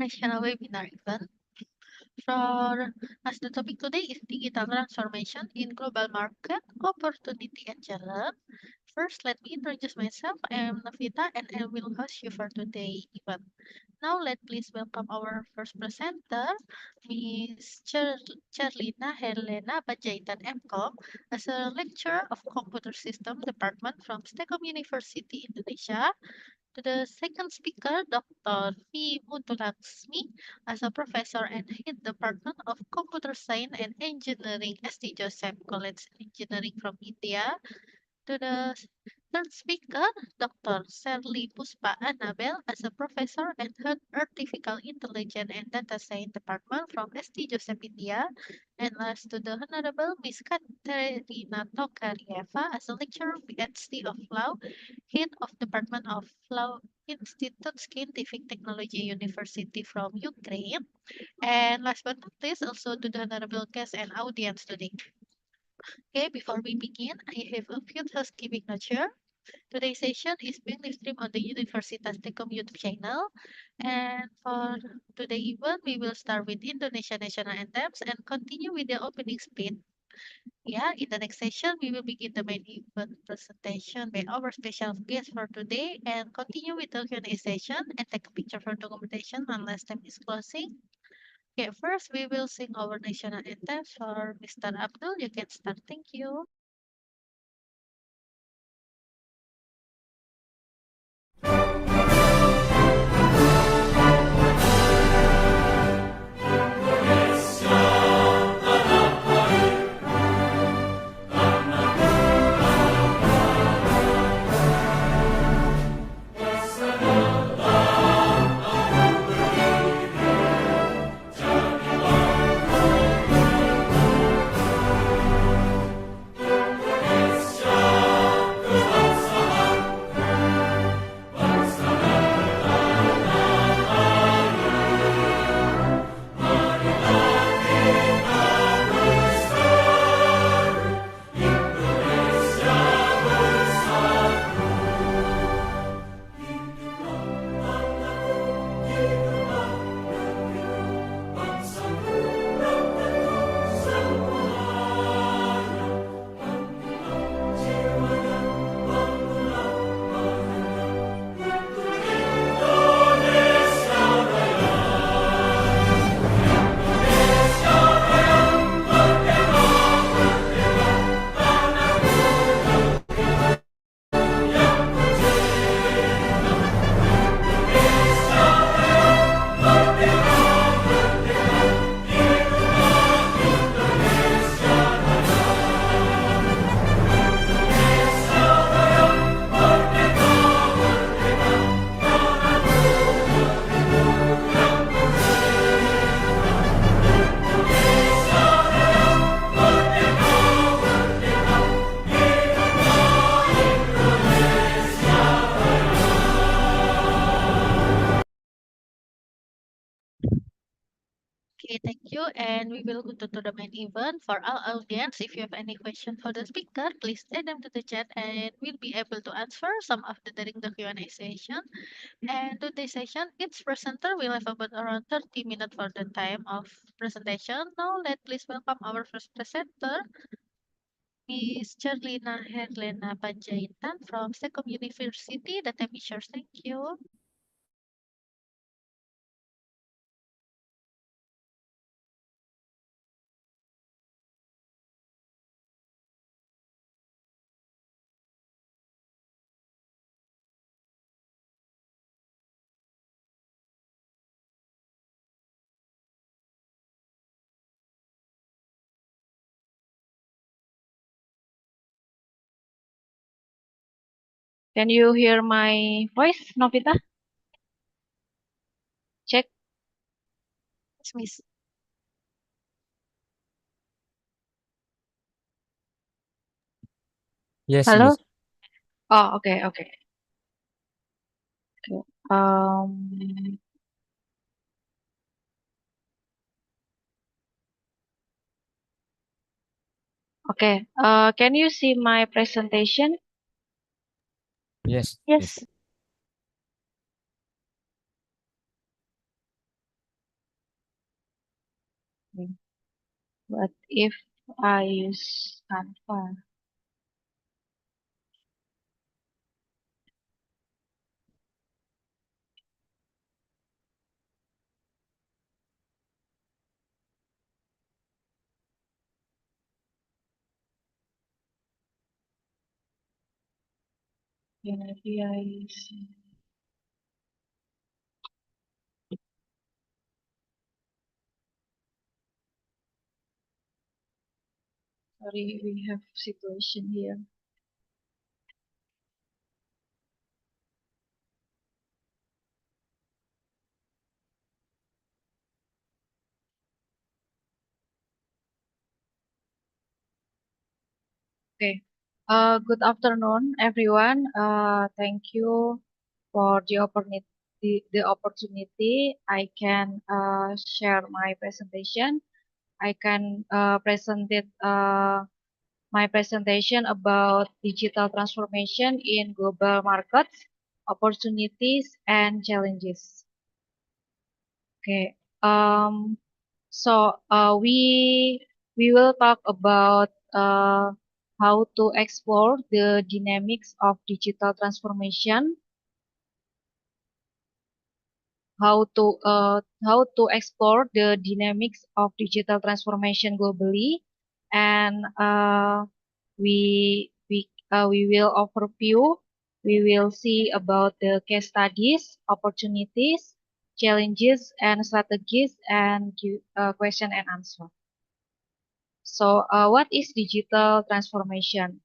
national webinar event. For as the topic today is digital transformation in global market, opportunity and challenge. First, let me introduce myself. I am Navita and I will host you for today's event. Now, let please welcome our first presenter, Miss Cherlina Helena Panjaitan M.Kom, as a lecturer of Computer System Department from STEKOM University, Indonesia. To the second speaker, Dr. V. Muthulakshmi, as a professor and head department of Computer Science and Engineering, St.Joseph College Engineering from India. To the third speaker, Dr. Sherly Puspha Annabel, as a professor and head Artificial Intelligence and Data Science Department from ST.Joseph India. And last to the Honorable Miss Kateryna Tokarieva, as a lecturer PhD of Law, head of Department of Law Institute Scientific Technology University from Ukraine. And last but not least, also to the Honorable guest and audience today. Okay, before we begin, I have a few housekeeping notes here. Today's session is being live streamed on the Universitas STEKOM YouTube channel. And for today's event, we will start with Indonesia national anthems and continue with the opening speech. Yeah, in the next session, we will begin the main event presentation by our special guest for today and continue with the Q&A session and take a picture for documentation unless time is closing. Okay, first we will sing our national anthem for Mr. Abdul. You can start. Thank you. Okay, thank you. And we will go to the main event. For our audience, if you have any question for the speaker, please send them to the chat and we'll be able to answer some of the during the Q&A session. And today's session, each presenter will have about around 30 minutes for the time of presentation. Now, let's please welcome our first presenter, Miss Cherlina Helena Panjaitan from STEKOM University. The time is yours. Thank you. Can you hear my voice, Novita? Check. Yes, Miss. Yes, Hello? Miss. Oh, okay, okay. Okay. Um, okay. Can you see my presentation? Yes, Yes. Okay. But if I use Canva, maybe I use. Sorry, we have situation here. Okay. Good afternoon, everyone. Thank you for the opportunity. I can share my presentation. I can present it. My presentation about digital transformation in global markets, opportunities, and challenges. Okay. We will talk about how to explore the dynamics of digital transformation, how to explore the dynamics of digital transformation globally, and we will overview. We will see about the case studies, opportunities, challenges, and strategies, and question and answer. So, what is digital transformation?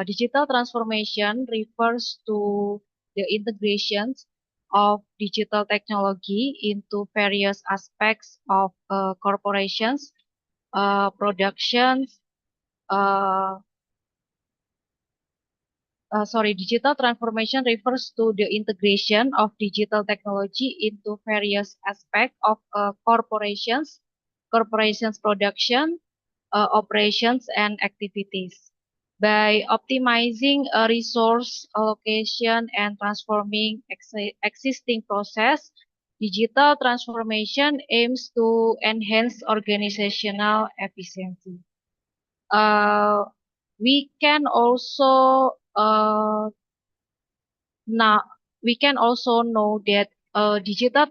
Digital transformation refers to the integrations of digital technology into various aspects of corporations, productions, uh, digital transformation refers to the integration of digital technology into various aspects of corporations production, operations, and activities. By optimizing a resource allocation and transforming existing process, digital transformation aims to enhance organizational efficiency. Uh, we can also now we can also know that digital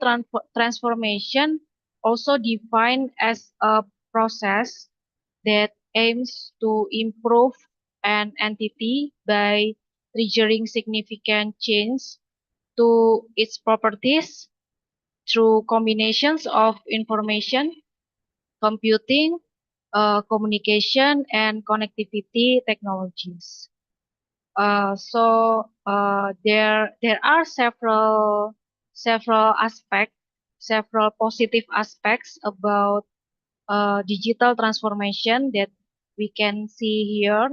transformation also defined as a process that aims to improve an entity by triggering significant change to its properties through combinations of information, computing, communication, and connectivity technologies. There are several aspects, several positive aspects about digital transformation that we can see here.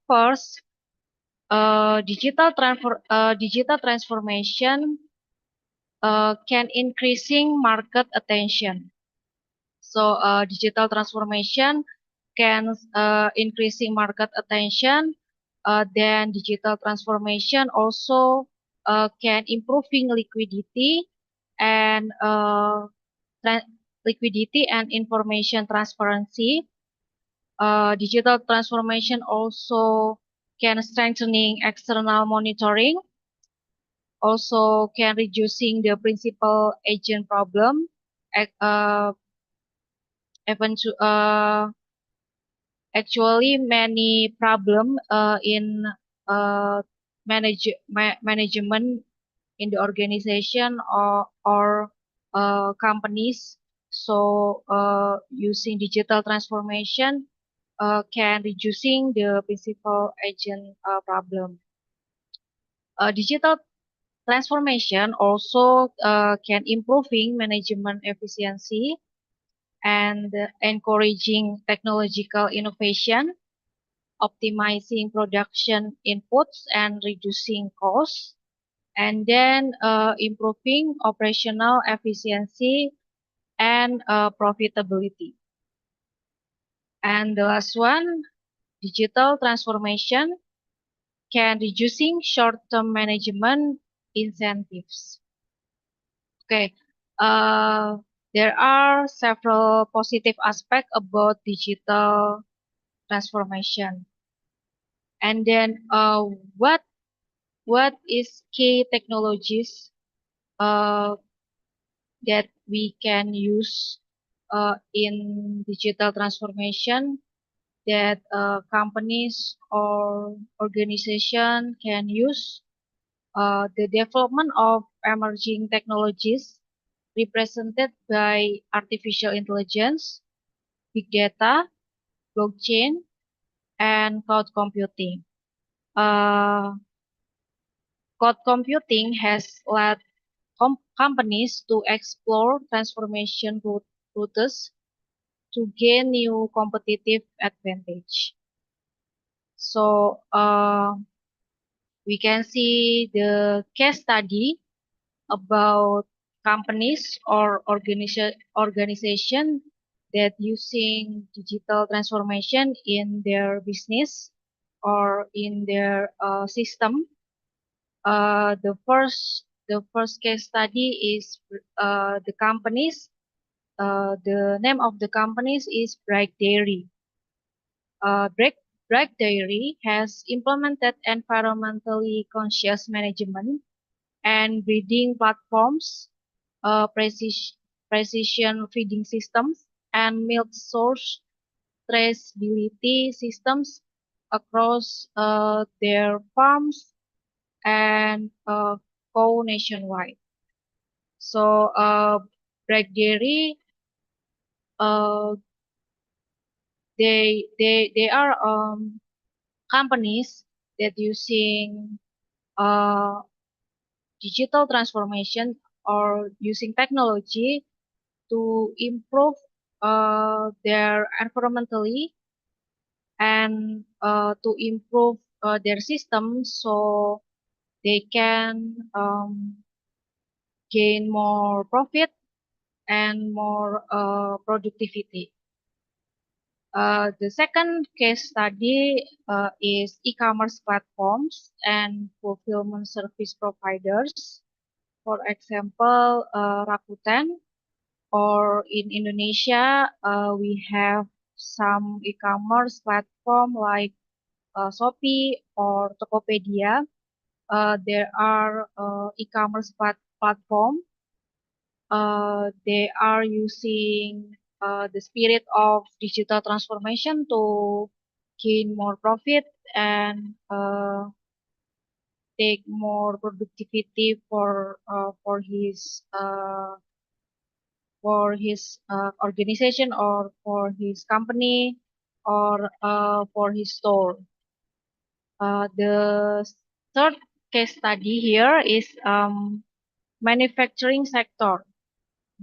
First, digital transformation can increasing market attention. So, digital transformation can increasing market attention. Then digital transformation also can improving liquidity and liquidity and information transparency. Digital transformation also can strengthening external monitoring, also can reducing the principal agent problem, eventu actually many problem in management in the organization or companies. So using digital transformation can reducing the principal agent problem. Digital transformation also can improving management efficiency and encouraging technological innovation, optimizing production inputs and reducing costs, and then improving operational efficiency and profitability. And the last one, digital transformation can reducing short-term management incentives. Okay, There are several positive aspects about digital transformation. And then what is key technologies uh, that we can use in digital transformation that companies or organization can use? The development of emerging technologies represented by artificial intelligence, big data, blockchain, and cloud computing. Uh, Cloud computing has led companies to explore transformation routes to gain new competitive advantage. So we can see the case study about companies or organization that using digital transformation in their business or in their system. The first case study is the companies. The name of the companies is Bright Dairy. Bright Dairy has implemented environmentally conscious management and breeding platforms, precision feeding systems, and milk source traceability systems across their farms and co nationwide. So Black Dairy, uh, they are companies that using uh, digital transformation or using technology to improve their environmentally and to improve their system so they can gain more profit and more productivity. The second case study is e-commerce platforms and fulfillment service providers. For example, Rakuten, or in Indonesia, we have some e-commerce platform like Shopee or Tokopedia. There are e-commerce platform. They are using the spirit of digital transformation to gain more profit and take more productivity for his organization or for his company or for his store. The third case study here is manufacturing sector,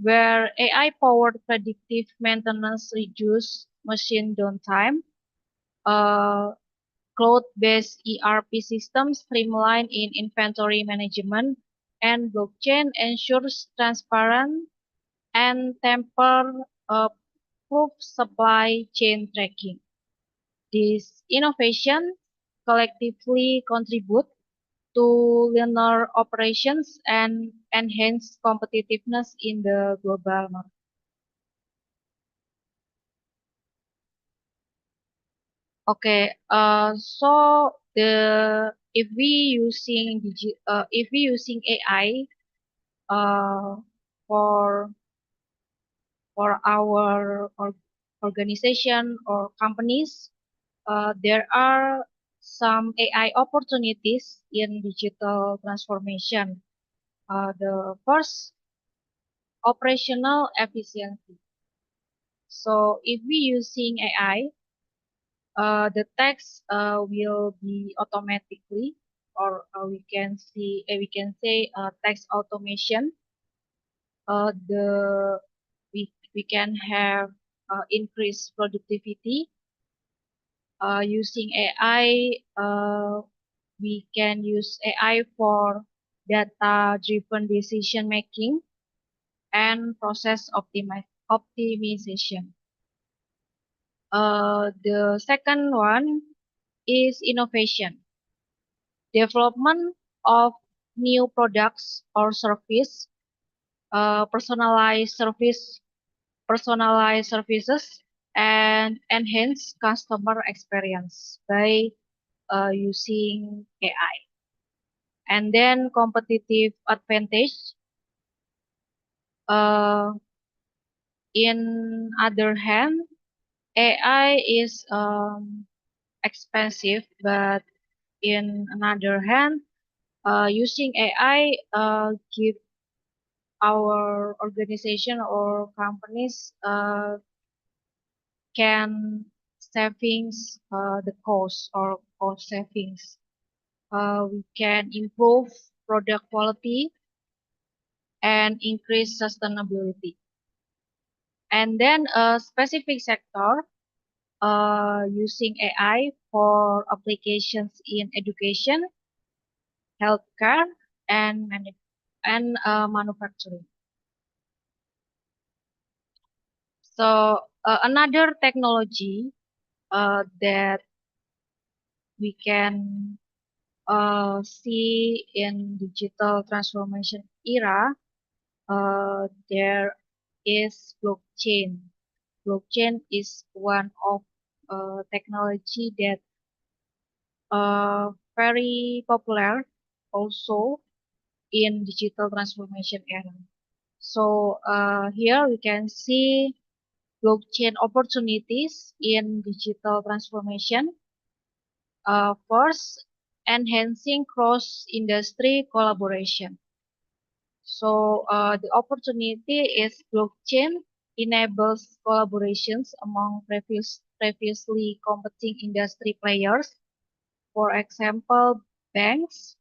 where AI-powered predictive maintenance reduce machine downtime. Uh, Cloud-based ERP systems streamline in inventory management, and blockchain ensures transparent and tamper-proof supply chain tracking. These innovations collectively contribute to leaner operations and enhance competitiveness in the global market. Okay, so the if we using AI uh, for our organization or companies, there are some AI opportunities in digital transformation. The first, operational efficiency. So if we using AI, the text will be automatically, or we can say text automation. The we can have increased productivity using AI. We can use AI for data-driven decision making and process optimization. The second one is innovation, development of new products or service personalized services, and enhance customer experience by using AI. And then competitive advantage. Uh, in other hand, AI is expensive, but in another hand, using AI give our organization or companies can savings the cost or cost savings. We can improve product quality and increase sustainability. And then a specific sector using AI for applications in education, healthcare, and manufacturing. So another technology that we can see in digital transformation era, there is blockchain. Blockchain is one of technology that very popular also in digital transformation era. So here we can see blockchain opportunities in digital transformation. First, enhancing cross-industry collaboration. So the opportunity is blockchain enables collaborations among previously competing industry players. For example, banks,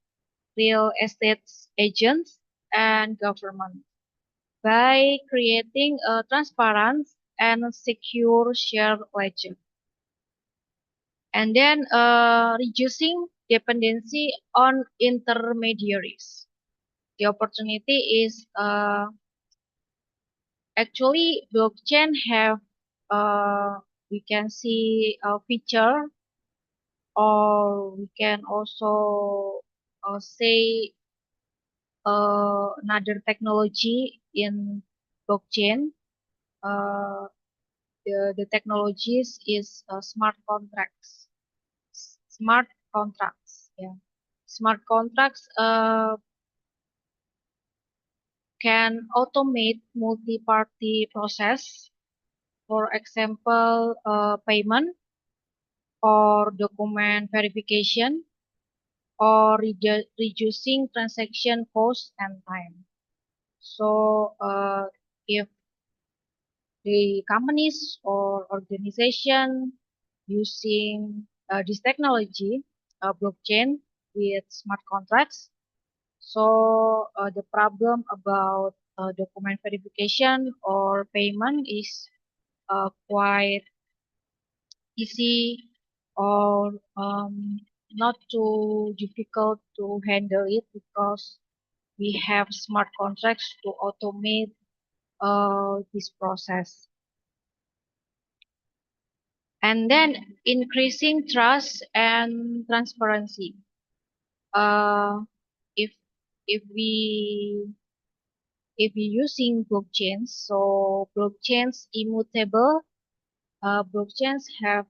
real estate agents, and government, by creating a transparent and secure shared ledger. And then reducing dependency on intermediaries. The opportunity is actually blockchain have we can see a feature, or we can also say another technology in blockchain. Uh, the technologies is smart contracts. Smart contracts, yeah. Smart contracts can automate multi-party process, for example, payment or document verification, or reducing transaction cost and time. So if the companies or organization using this technology, blockchain with smart contracts, so the problem about document verification or payment is quite easy, or not too difficult to handle it, because we have smart contracts to automate this process. And then increasing trust and transparency. Uh, if if we using blockchains, so blockchains immutable. Blockchains have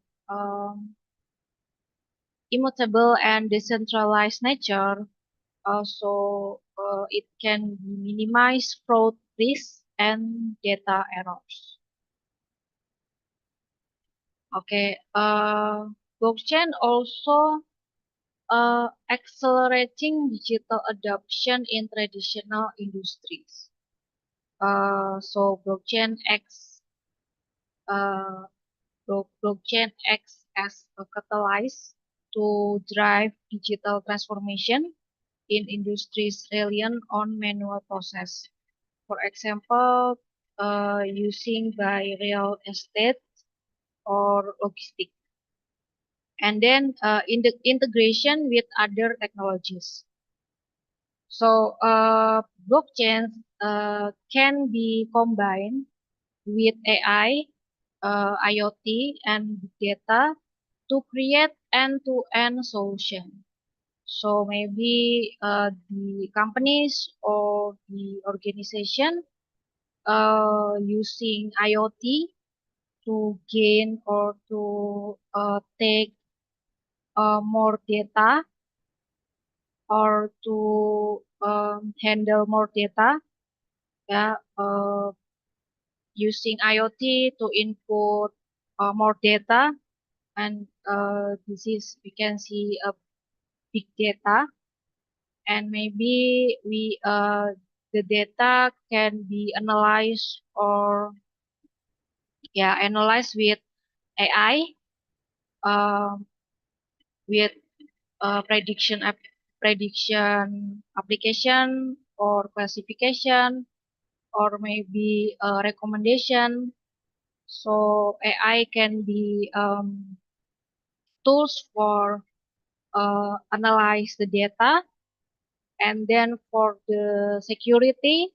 immutable and decentralized nature. Also, it can minimize fraud risks and data errors. Okay, blockchain also accelerating digital adoption in traditional industries. So uh, blockchain acts as a catalyst to drive digital transformation in industries reliant on manual process. For example, using by real estate or logistics. And then in the integration with other technologies. So blockchain can be combined with AI, IoT, and big data to create end-to-end solution. So maybe the companies or the organization using IoT to gain or to take more data or to handle more data. Yeah, using IoT to input more data, and this is we can see a big data, and maybe we the data can be analyzed or yeah analyzed with AI, um, with prediction application or classification or maybe recommendation. So AI can be tools for analyze the data, and then for the security,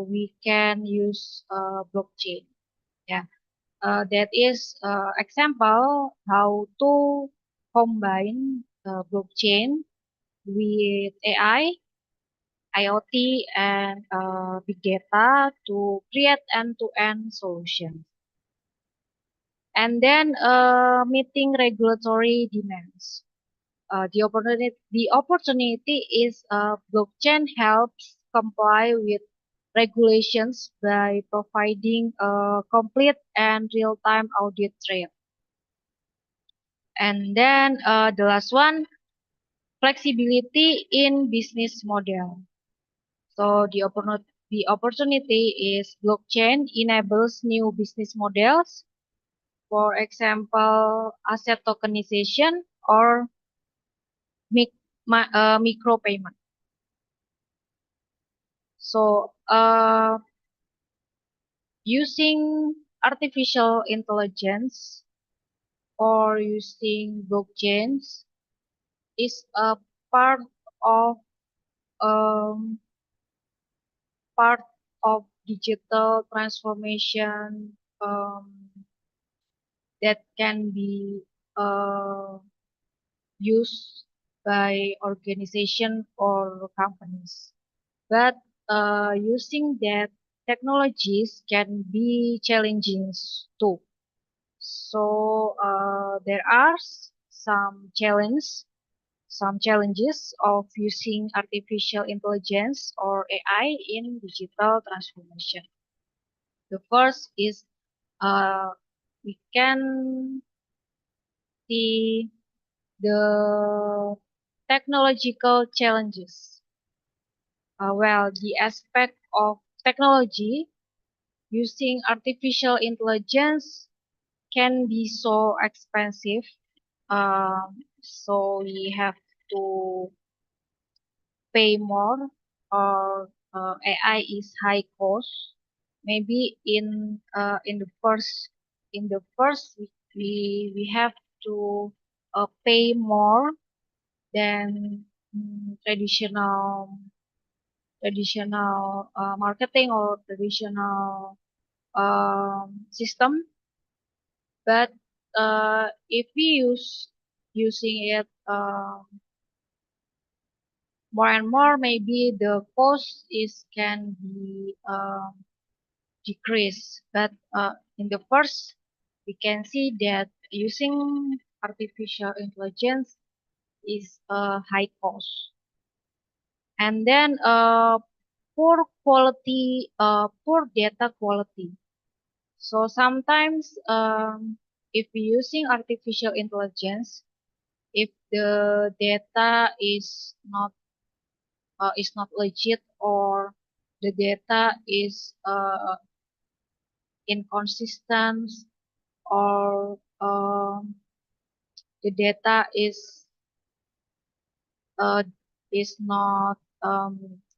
we can use blockchain. Yeah, that is example how to combine blockchain with AI, IoT, and big data to create end-to-end solutions. And then meeting regulatory demands. The opportunity is blockchain helps comply with regulations by providing a complete and real-time audit trail. And then the last one, flexibility in business model. So the opportunity is blockchain enables new business models, for example, asset tokenization or micropayment. So using artificial intelligence or using blockchains is a part of um, part of digital transformation that can be uh, used by organization or companies. But using that technologies can be challenging too. So there are some challenges of using artificial intelligence or AI in digital transformation. The first is we can see the technological challenges. Well, the aspect of technology using artificial intelligence can be so expensive. So we have to pay more, or AI is high cost. Maybe in the first we have to pay more than traditional marketing or traditional system. But if we using it more and more, maybe the cost is can be decreased. But in the first, we can see that using artificial intelligence is a high cost. And then poor data quality. So sometimes if we're using artificial intelligence, if the data is not legit, or the data is inconsistent, or the data uh, is not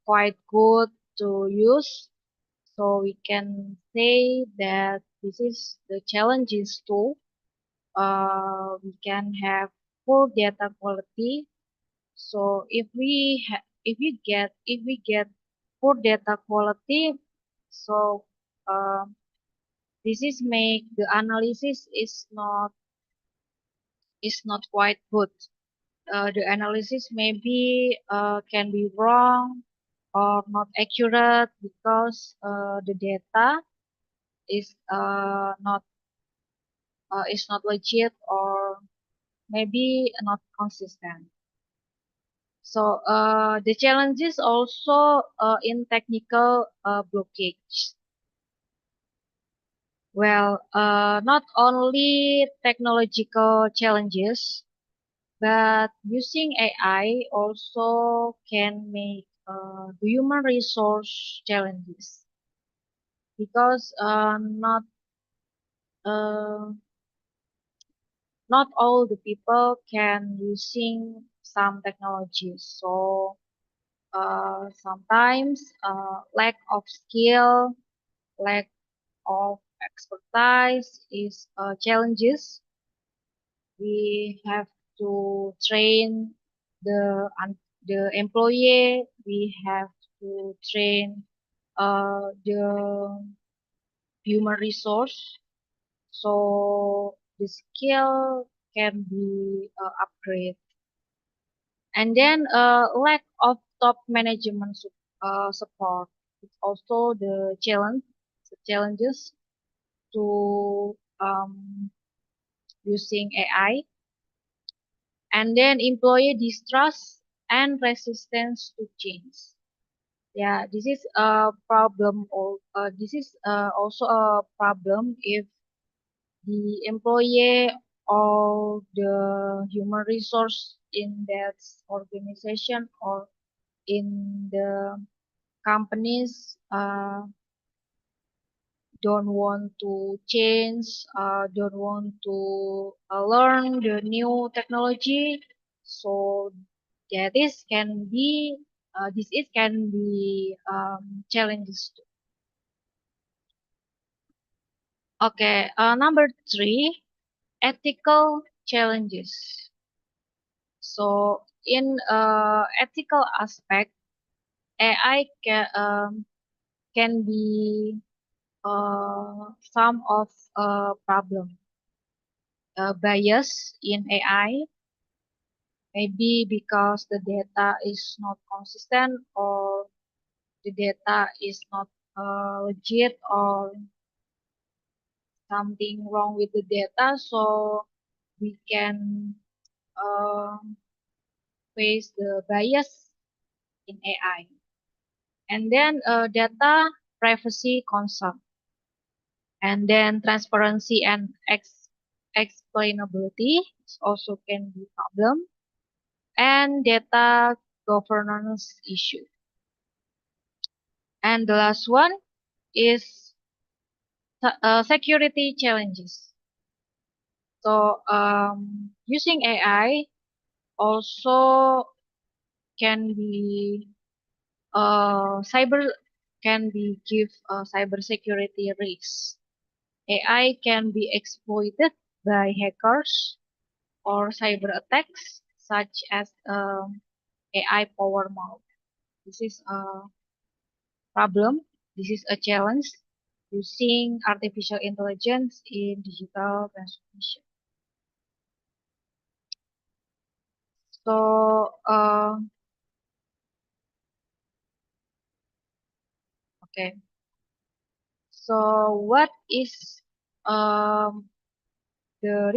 quite good to use. So we can say that this is the challenges too. We can have poor data quality. So if we get poor data quality, so this is make the analysis is not quite good. The analysis maybe can be wrong, or not accurate because the data is not legit or maybe not consistent. So the challenges also in technical blockage. Well, not only technological challenges, but using AI also can make the human resource challenges because uh, not all the people can using some technologies. So sometimes lack of skill, lack of expertise is challenges. We have to train the the employee. We have to train the human resource so the skill can be upgraded. And then lack of top management support. It's also the challenges to using AI. And then employee distrust and resistance to change. Yeah, this is a problem. Or this is also a problem if the employee or the human resource in that organization or in the companies don't want to change, don't want to learn the new technology. So yeah, this is can be challenges. Okay, number three, ethical challenges. So in ethical aspect, AI can be some of problem. Bias in AI, maybe because the data is not consistent or the data is not legit or something wrong with the data, so we can uh, face the bias in AI. And then data privacy concern, and then transparency and explainability also can be problem, and data governance issue. And the last one is security challenges. So using AI also can be cyber can be give cyber security risks. AI can be exploited by hackers or cyber attacks such as AI power mount. This is a problem. This is a challenge using artificial intelligence in digital transformation. So, okay. So, what is um, the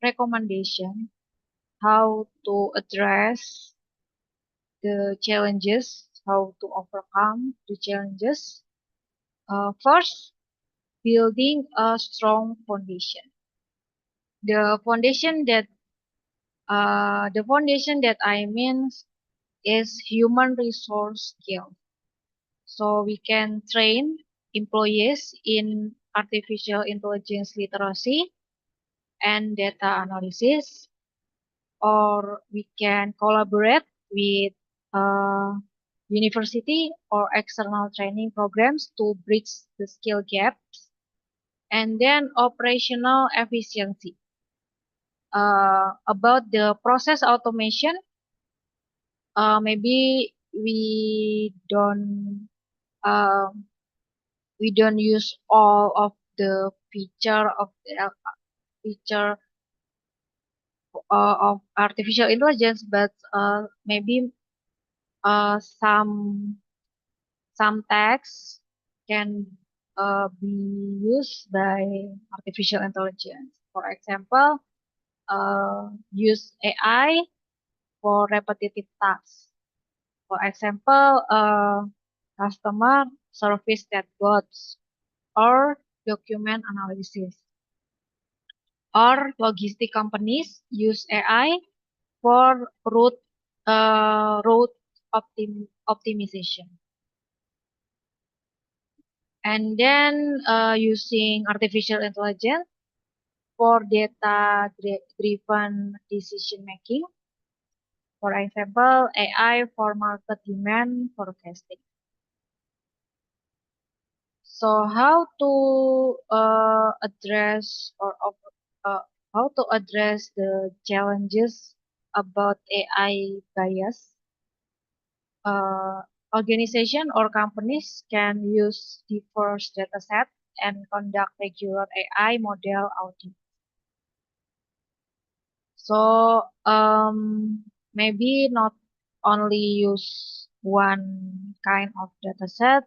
recommendation how to address the challenges, how to overcome the challenges? First, building a strong foundation. The foundation that I mean is human resource skill. So we can train employees in artificial intelligence literacy and data analysis, or we can collaborate with uh, university or external training programs to bridge the skill gaps. And then operational efficiency. About the process automation, maybe um, we don't use all of the feature of artificial intelligence, but maybe some some tasks can be used by artificial intelligence. For example, use AI for repetitive tasks. For example, customer service chatbots or document analysis. Or logistic companies use AI for route optimization. And then using artificial intelligence for data-driven decision making. For example, AI for market demand forecasting. So address how to address the challenges about AI bias? Uh, Organization or companies can use diverse dataset and conduct regular AI model audit. So maybe not only use one kind of dataset,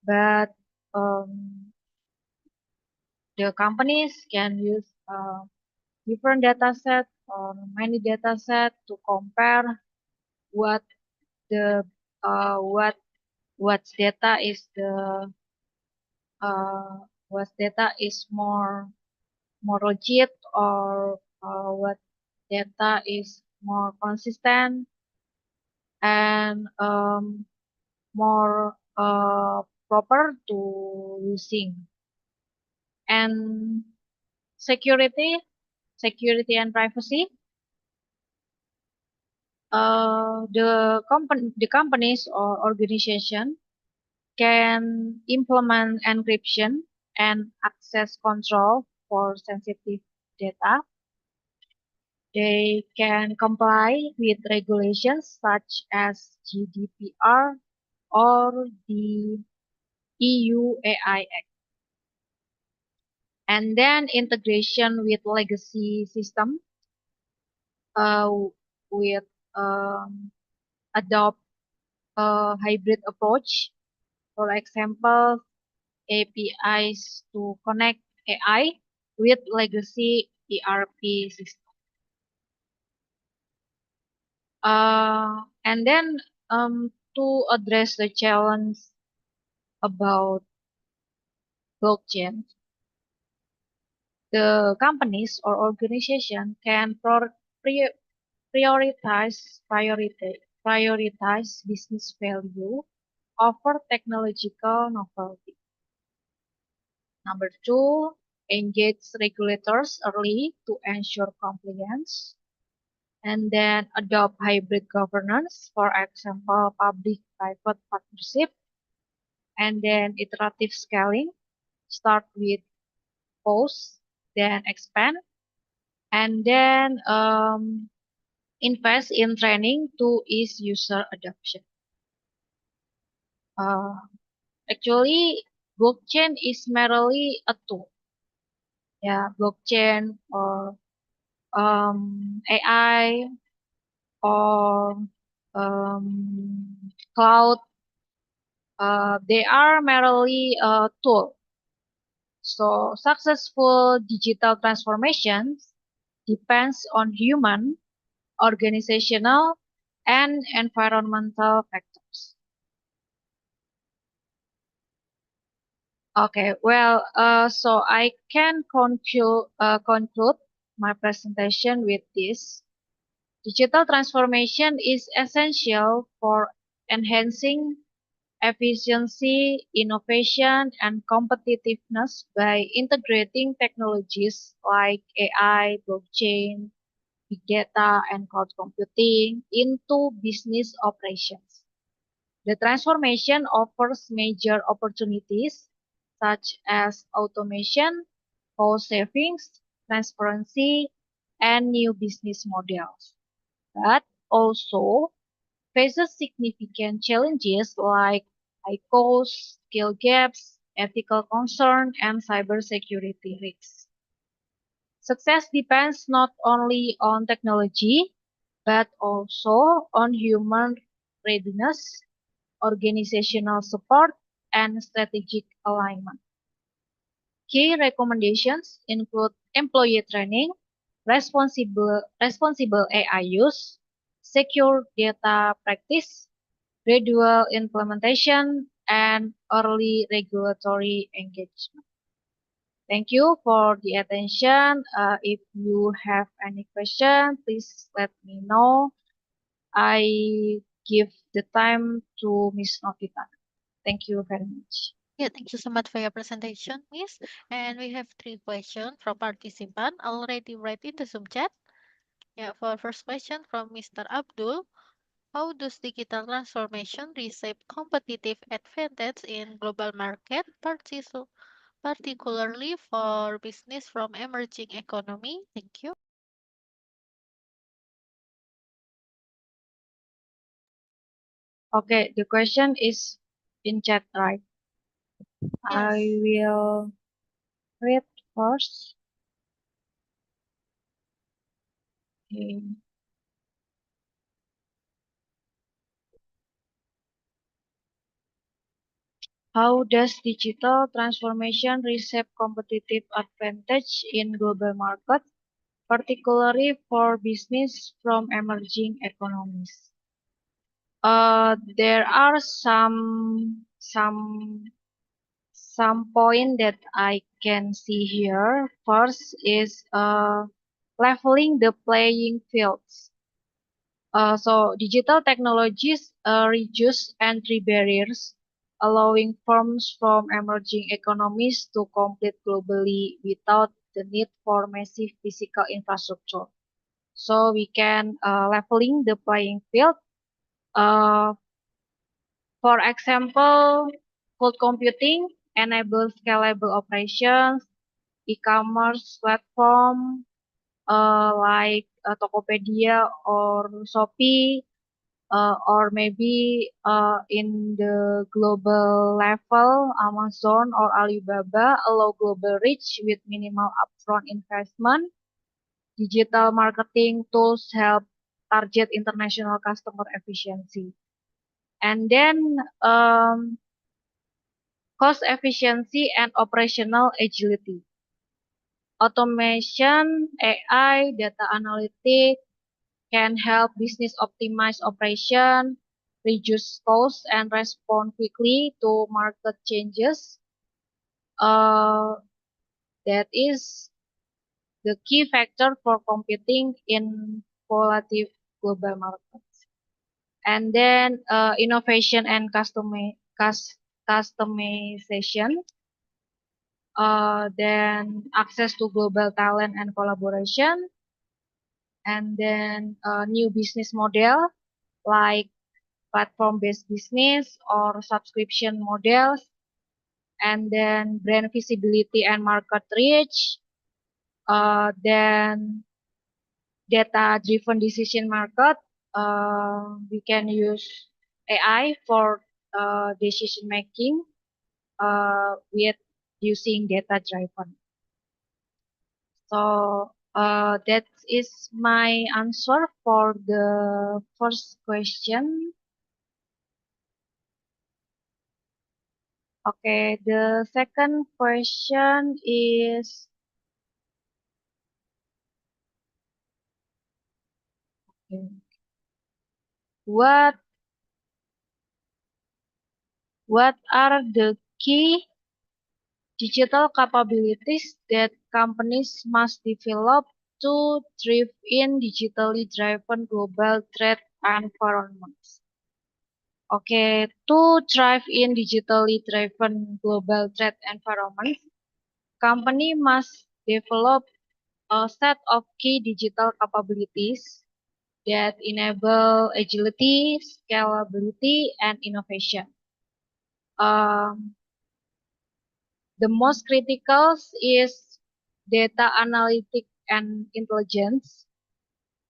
but um, the companies can use different dataset or many dataset to compare what the uh, what what data is the what data is more rigid or what data is more consistent and more proper to using. And security security and privacy, the companies or organization can implement encryption and access control for sensitive data. They can comply with regulations such as GDPR or the EU AI Act. And then integration with legacy system, uh, with adopt a hybrid approach. For example, APIs to connect AI with legacy ERP system. And then to address the challenge about blockchain, the companies or organization can prioritize business value over technological novelty. Number two, engage regulators early to ensure compliance. And then adopt hybrid governance, for example, public-private partnership. And then iterative scaling, start with pause, then expand. And then invest in training to ease user adoption. Uh, Actually, blockchain is merely a tool. Yeah, blockchain or AI or cloud, they are merely a tool. So successful digital transformations depends on human, organizational, and environmental factors. Okay, well, so I can conclude my presentation with this. Digital transformation is essential for enhancing efficiency, innovation, and competitiveness by integrating technologies like AI, blockchain, big data, and cloud computing into business operations. The transformation offers major opportunities such as automation, cost savings, transparency, and new business models, but also faces significant challenges like high costs, skill gaps, ethical concern, and cybersecurity risks. Success depends not only on technology, but also on human readiness, organizational support, and strategic alignment. Key recommendations include employee training, responsible AI use, secure data practice, gradual implementation, and early regulatory engagement. Thank you for the attention. If you have any question, please let me know. I give the time to Miss Novita. Thank you very much. Yeah, thank you so much for your presentation, Miss. And we have three questions from participant already right in the Zoom chat. Yeah, for first question from Mr. Abdul. How does digital transformation reshape competitive advantage in global market, particularly for business from emerging economy? Thank you. Okay, the question is in chat, right? I Yes. will read first. Okay. How does digital transformation reshape competitive advantage in global markets, particularly for business from emerging economies? There are some point that I can see here. First is leveling the playing fields. So digital technologies reduce entry barriers, allowing firms from emerging economies to compete globally without the need for massive physical infrastructure. So we can leveling the playing field. Uh, for example, cloud computing enables scalable operations, e-commerce platform like Tokopedia or Shopee, or maybe in the global level, Amazon or Alibaba allow global reach with minimal upfront investment. Digital marketing tools help target international customer efficiency. And then cost efficiency and operational agility. Automation, AI, data analytics can help business optimize operation, reduce costs, and respond quickly to market changes. Uh, that is the key factor for competing in volatile global markets. And then innovation and customization. Then access to global talent and collaboration. And then new business model like platform-based business or subscription models, and then brand visibility and market reach, then data-driven decision market. We can use AI for decision making with using data-driven. So that is my answer for the first question. Okay, the second question is okay, what what are the key digital capabilities that companies must develop to thrive in digitally driven global trade environments? Okay, to thrive in digitally driven global trade environments, company must develop a set of key digital capabilities that enable agility, scalability, and innovation. Um, the most critical is data analytic and intelligence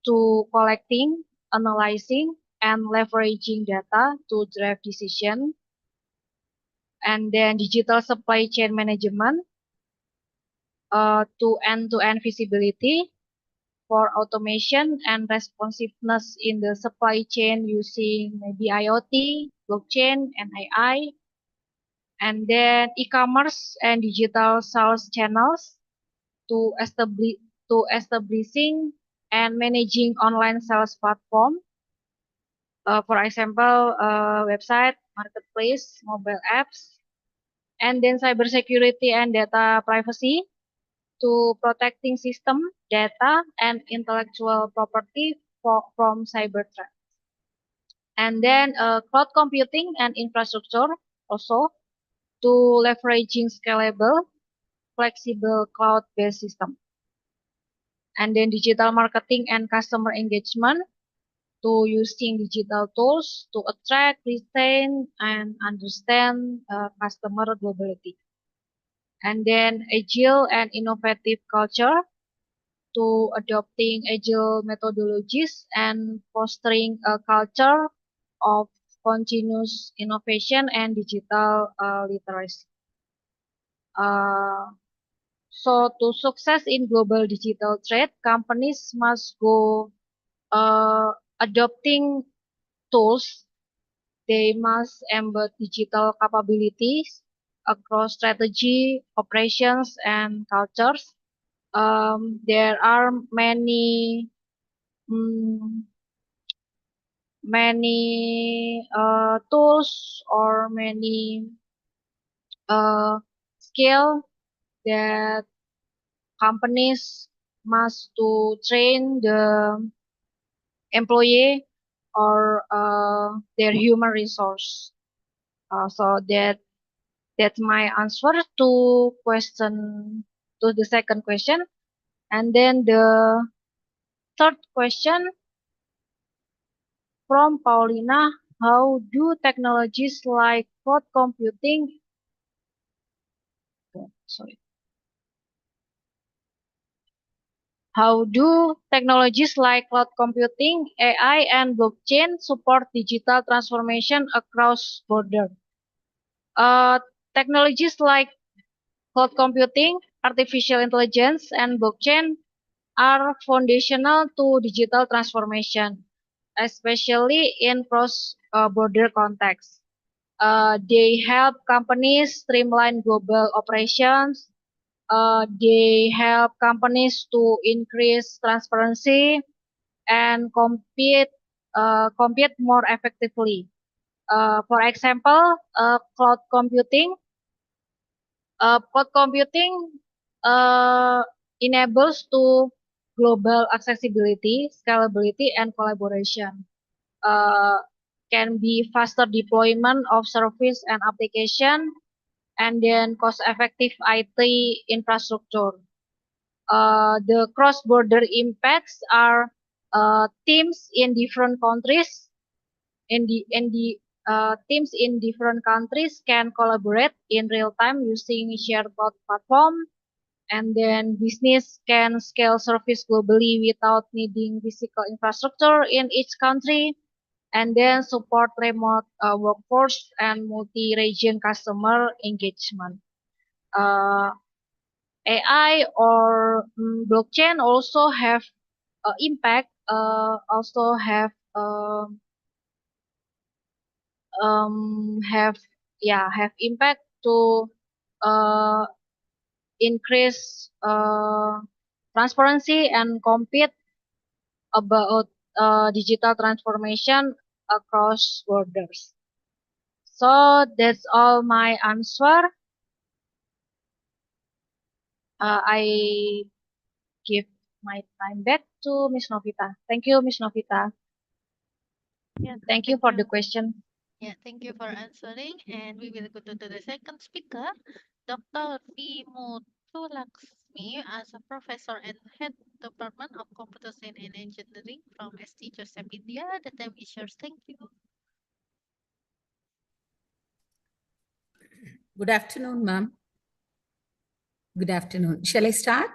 to collecting, analyzing, and leveraging data to drive decision. And then digital supply chain management to end-to-end visibility, for automation and responsiveness in the supply chain using maybe IoT, blockchain, and AI, and then e-commerce and digital sales channels to establishing and managing online sales platform. For example, website, marketplace, mobile apps, and then cybersecurity and data privacy to protecting system, data, and intellectual property from cyber threats. And then cloud computing and infrastructure also to leveraging scalable, flexible cloud-based system. And then digital marketing and customer engagement to using digital tools to attract, retain, and understand customer globally. And then agile and innovative culture to adopting agile methodologies and fostering a culture of continuous innovation and digital literacy. Uh, so to success in global digital trade, companies must go uh, adopting tools. They must embed digital capabilities across strategy, operations, and cultures. There are mm, many tools or many skill that companies must to train the employee or their human resource. So that's my answer to question to the second question. And then the third question from Paulina, how do technologies like cloud computing, sorry, how do technologies like cloud computing, AI, and blockchain support digital transformation across borders? Uh, Technologies like cloud computing, artificial intelligence, and blockchain are foundational to digital transformation, especially in cross-border contexts. They help companies streamline global operations. They help companies to increase transparency and compete more effectively. For example, cloud computing uh, enables to global accessibility, scalability, and collaboration. Uh, can be faster deployment of service and application, and then cost-effective IT infrastructure. The cross-border impacts are teams in different countries in the teams in different countries can collaborate in real time using shared cloud platform, and then business can scale service globally without needing physical infrastructure in each country, and then support remote workforce and multi-region customer engagement. Uh, AI or blockchain also have impact, also have have impact to uh, increase transparency and compete about digital transformation across borders. So that's all my answer. I give my time back to Miss Novita. Thank you, Miss Novita. Yeah, Thank you thank for you. the question. Yeah, thank you for answering. And we will go to the second speaker, Dr. V. Muthulakshmi, as a professor and head department of computer science and engineering from St.Joseph, India. The time is yours. Thank you. Good afternoon, ma'am. Good afternoon. Shall I start?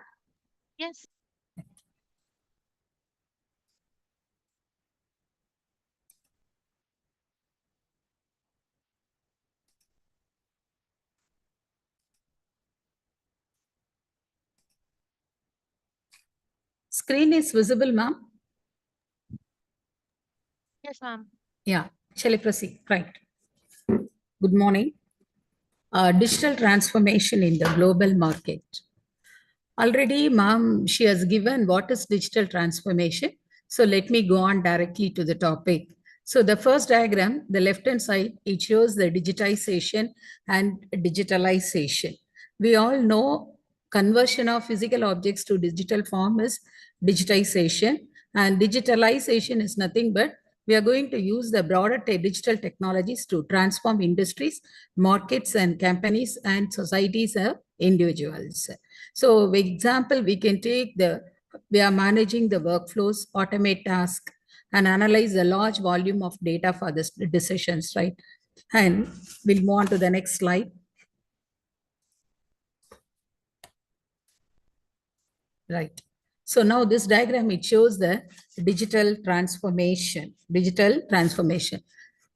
Yes. Screen is visible, ma'am? Yes, ma'am. Yeah. Shall I proceed? Right. Good morning. Digital transformation in the global market. Already, ma'am, she has given what is digital transformation. So let me go on directly to the topic. So the first diagram, the left-hand side, it shows the digitization and digitalization. We all know conversion of physical objects to digital form is digitization, and digitalization is nothing but we are going to use the broader digital technologies to transform industries, markets, and companies and societies of individuals. So, for example, we can take we are managing the workflows, automate tasks, and analyze a large volume of data for the decisions, right? And we'll move on to the next slide. Right. So now this diagram, it shows the digital transformation,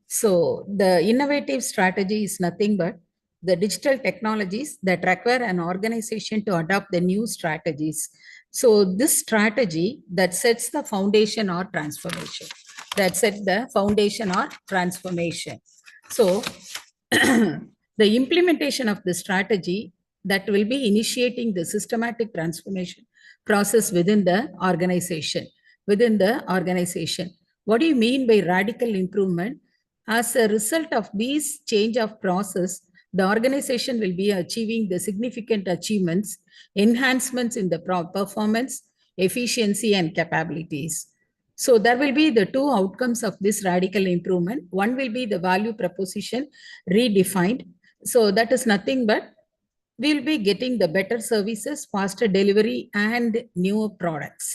So the innovative strategy is nothing but the digital technologies that require an organization to adopt the new strategies. So this strategy that sets the foundation or transformation, So the implementation of the strategy that will be initiating the systematic transformation process within the organization. What do you mean by radical improvement? As a result of these change of process, the organization will be achieving the significant achievements, enhancements in the performance, efficiency, and capabilities. So there will be the two outcomes of this radical improvement. One will be the value proposition redefined. So that is nothing but we'll be getting the better services, faster delivery, and newer products.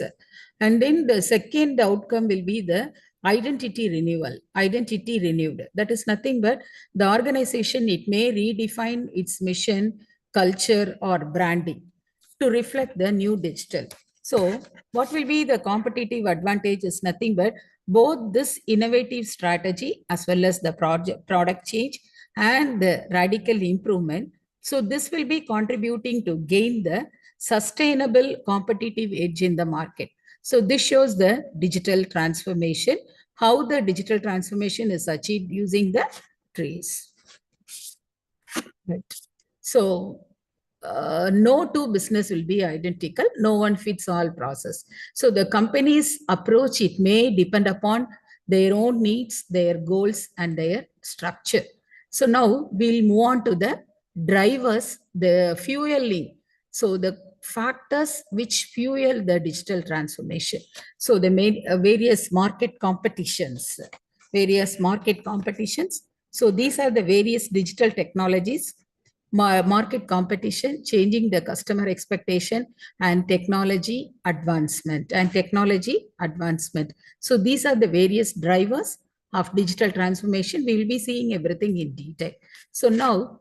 And then the second outcome will be the identity renewed. That is nothing but the organization, it may redefine its mission, culture, or branding to reflect the new digital. So what will be the competitive advantage is nothing but both this innovative strategy as well as the product change and the radical improvement. So this will be contributing to gain the sustainable competitive edge in the market. So this shows the digital transformation, how the digital transformation is achieved using the trees. Right. So no two business will be identical. No one fits all process. So the company's approach, it may depend upon their own needs, their goals, and their structure. So now we'll move on to the drivers, the fueling. So the factors which fuel the digital transformation. So they made various market competitions. So these are the various digital technologies, market competition, changing the customer expectation, and technology advancement. So these are the various drivers of digital transformation. We will be seeing everything in detail. So now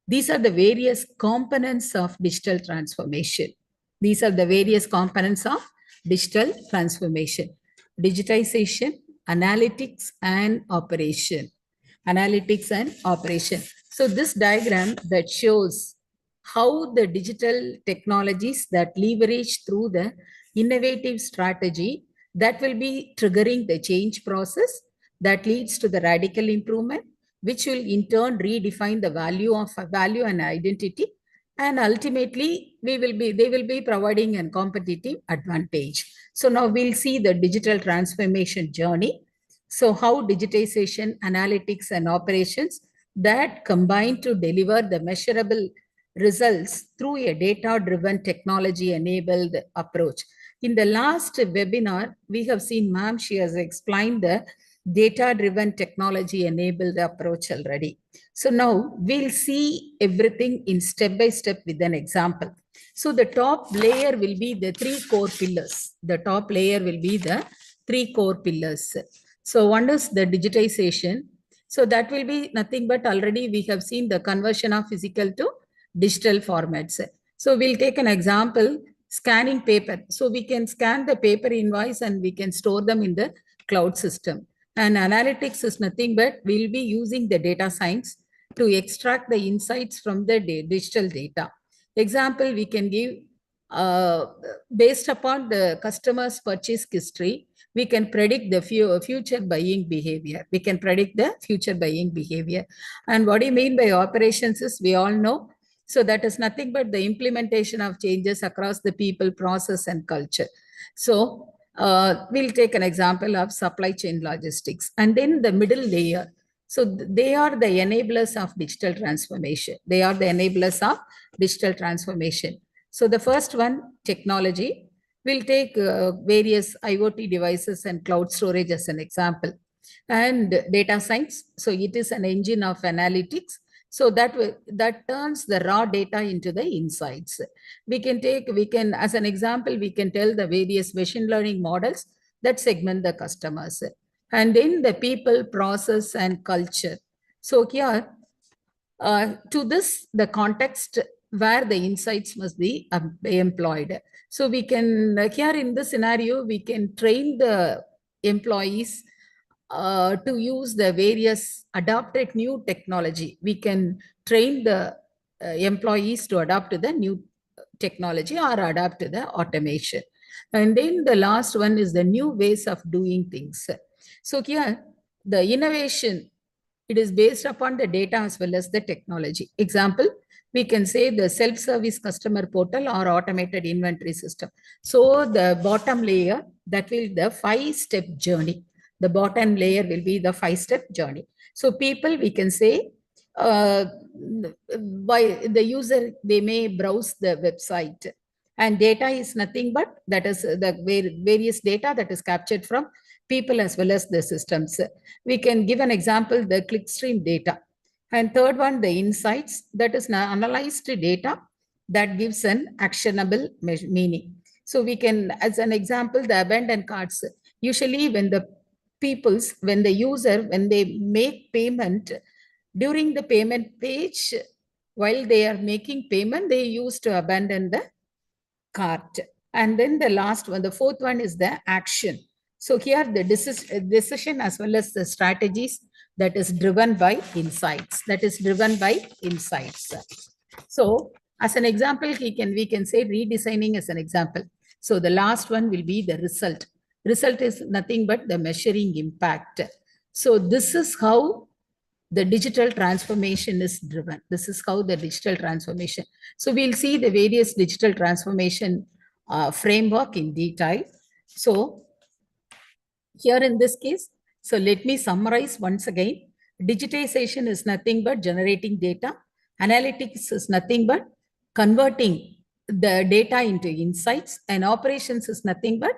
these are the various components of digital transformation. Digitization, analytics, and operation. So this diagram that shows how the digital technologies that leverage through the innovative strategy that will be triggering the change process that leads to the radical improvement, which will in turn redefine the value and identity, and ultimately they will be providing a competitive advantage. So now we'll see the digital transformation journey. So how digitization, analytics, and operations that combine to deliver the measurable results through a data-driven technology-enabled approach. In the last webinar, we have seen ma'am, she has explained the data-driven technology-enabled approach already. So now we'll see everything in step-by-step with an example. So the top layer will be the three core pillars. So one is the digitization. So that will be nothing but already we have seen the conversion of physical to digital formats. So we'll take an example, scanning paper. So we can scan the paper invoice and we can store them in the cloud system. And analytics is nothing but we'll be using the data science to extract the insights from the digital data. Example, we can give based upon the customer's purchase history, we can predict the future buying behavior. We can predict the future buying behavior. And what do you mean by operations is we all know. So that is nothing but the implementation of changes across the people, process, and culture. So we'll take an example of supply chain logistics. And then the middle layer. So they are the enablers of digital transformation. They are the enablers of digital transformation. So the first one, technology. We'll take various IoT devices and cloud storage as an example. And data science. So it is an engine of analytics. So that turns the raw data into the insights. We can, as an example, we can tell the various machine learning models that segment the customers. And then the people, process, and culture. So here, to this, the context where the insights must be employed. So we can, here in this scenario, we can train the employees to use the various adopted new technology. We can train the employees to adopt to the new technology or adapt to the automation. And then the last one is the new ways of doing things. So here, the innovation, it is based upon the data as well as the technology. Example, we can say the self-service customer portal or automated inventory system. So the bottom layer, that will the 5-step journey. The bottom layer will be the 5-step journey. So people, we can say, by the user, they may browse the website, and data is nothing but that is the various data that is captured from people as well as the systems. We can give an example, the clickstream data. And third one, the insights, that is analyzed data that gives an actionable meaning. So we can, as an example, the abandoned carts. Usually when the when the user, when they make payment, during the payment page, while they are making payment, they used to abandon the cart. And then the last one, the fourth one is the action. So here the decision as well as the strategies that is driven by insights, So as an example, we can say redesigning as an example. So the last one will be the result. Result is nothing but the measuring impact. So this is how the digital transformation is driven. This is how the digital transformation. So we'll see the various digital transformation framework in detail. So here in this case, so let me summarize once again. Digitization is nothing but generating data. Analytics is nothing but converting the data into insights, and operations is nothing but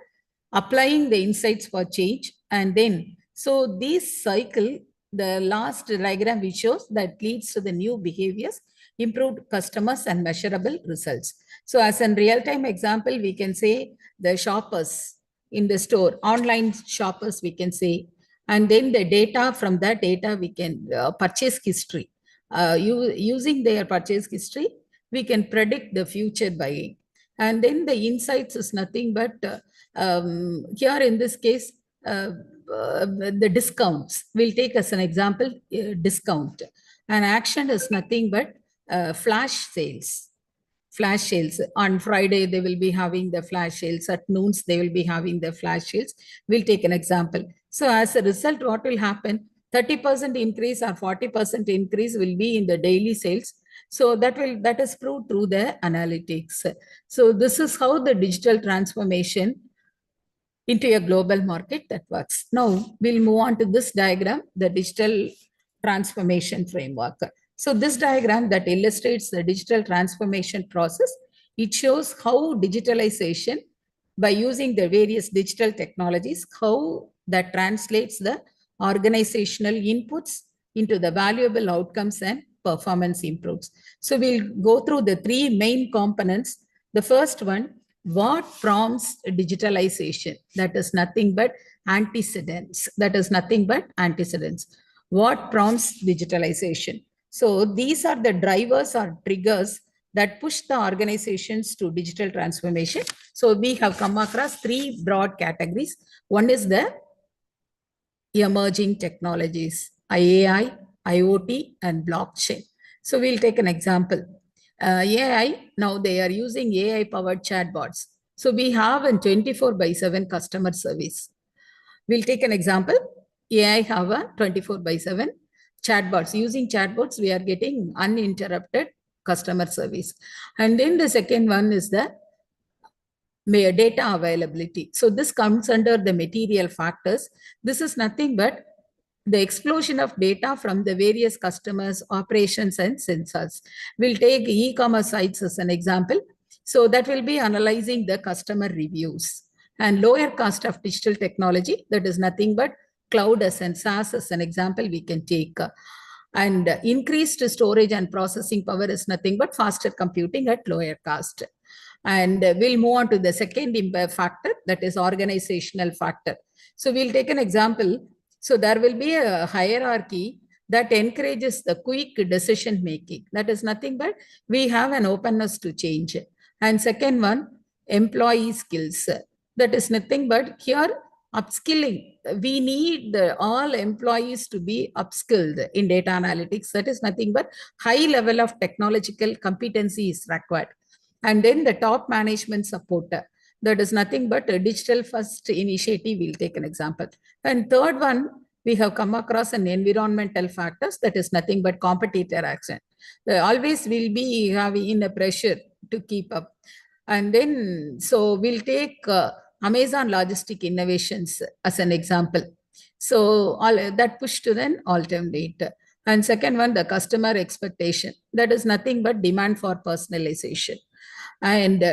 applying the insights for change. And then, so this cycle, the last diagram which shows that leads to the new behaviors, improved customers, and measurable results. So as a real-time example, we can say the shoppers in the store, online shoppers, we can say, and then the data, from that data, we can purchase history. Using their purchase history, we can predict the future buying. And then the insights is nothing but, here in this case, the discounts. We'll take as an example, discount. And action is nothing but flash sales. Flash sales. On Friday, they will be having the flash sales. At noons, they will be having the flash sales. We'll take an example. So as a result, what will happen? 30% increase or 40% increase will be in the daily sales. So that is proved through the analytics. So this is how the digital transformation into a global market that works. Now we'll move on to this diagram, the digital transformation framework. So this diagram that illustrates the digital transformation process, it shows how digitalization, by using the various digital technologies, how that translates the organizational inputs into the valuable outcomes and performance improves. So we'll go through the 3 main components. The first one, what prompts digitalization? That is nothing but antecedents. What prompts digitalization? So these are the drivers or triggers that push the organizations to digital transformation. So we have come across 3 broad categories. One is the emerging technologies, AI, IoT, and blockchain. So we'll take an example. AI, now they are using AI powered chatbots. So we have a 24/7 customer service. We'll take an example. AI have a 24/7 chatbots. Using chatbots, we are getting uninterrupted customer service. And then the second one is the data availability. So this comes under the material factors. This is nothing but the explosion of data from the various customers, operations, and sensors. We'll take e-commerce sites as an example. So that will be analyzing the customer reviews. And lower cost of digital technology, that is nothing but cloud as and SaaS as an example we can take. And increased storage and processing power is nothing but faster computing at lower cost. And we'll move on to the second factor, that is organizational factor. So we'll take an example. So there will be a hierarchy that encourages the quick decision making. That is nothing but we have an openness to change. And second one, employee skills. That is nothing but here upskilling. We need all employees to be upskilled in data analytics. That is nothing but high level of technological competency is required. And then the top management support. That is nothing but a digital first initiative. We'll take an example. And third one, we have come across an environmental factors. That is nothing but competitor action. Always will be having a pressure to keep up. And then, so we'll take Amazon logistic innovations as an example. So all that push to then alternate. And second one, the customer expectation. That is nothing but demand for personalization. And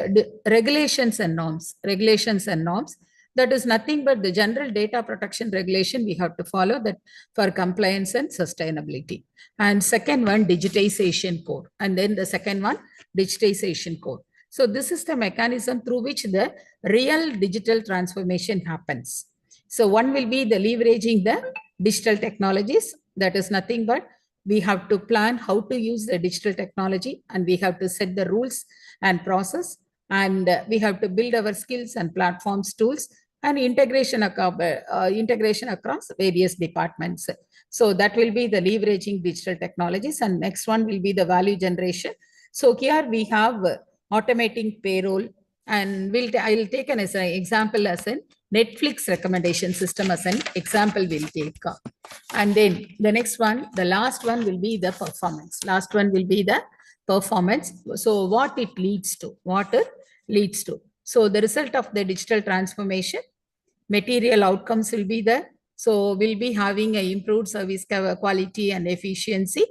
regulations and norms. That is nothing but the general data protection regulation we have to follow that for compliance and sustainability. And second one, digitization core. And then the second one, digitization core. So this is the mechanism through which the real digital transformation happens. So one will be the leveraging the digital technologies. That is nothing but we have to plan how to use the digital technology, and we have to set the rules and process, and we have to build our skills and platforms, tools, and integration across various departments. So that will be the leveraging digital technologies. And next one will be the value generation. So here we have automating payroll, and I'll take an example as an Netflix recommendation system as an example we'll take. And then the next one, the last one will be the performance. So what it leads to, So the result of the digital transformation, material outcomes will be there. So we'll be having an improved service quality and efficiency.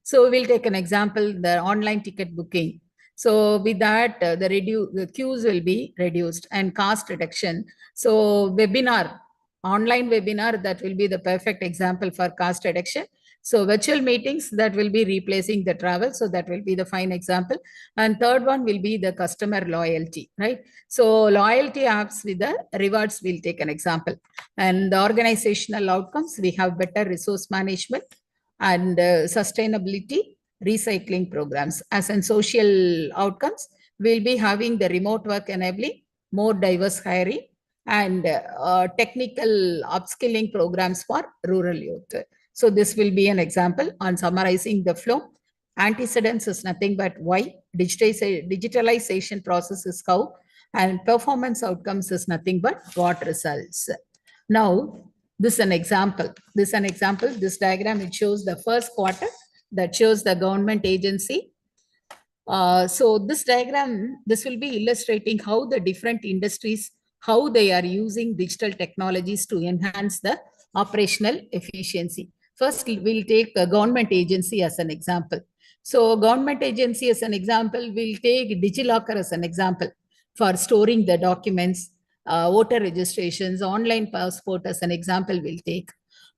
So we'll take an example, the online ticket booking. So with that, the queues will be reduced and cost reduction. So online webinar, that will be the perfect example for cost reduction. So virtual meetings, that will be replacing the travel. So that will be the fine example. And third one will be the customer loyalty, right? So loyalty apps with the rewards, we'll take an example. And the organizational outcomes, we have better resource management and sustainability, recycling programs. As in social outcomes, we'll be having the remote work enabling more diverse hiring and technical upskilling programs for rural youth. So this will be an example on summarizing the flow. Antecedents is nothing but why, digitalization process is how, and performance outcomes is nothing but what results. Now, this is an example. This diagram, it shows the first quarter, that shows the government agency. So this diagram, this will be illustrating how the different industries, how they are using digital technologies to enhance the operational efficiency. First, we'll take a government agency as an example. So government agency as an example, we'll take DigiLocker as an example for storing the documents, voter registrations, online passport as an example we'll take.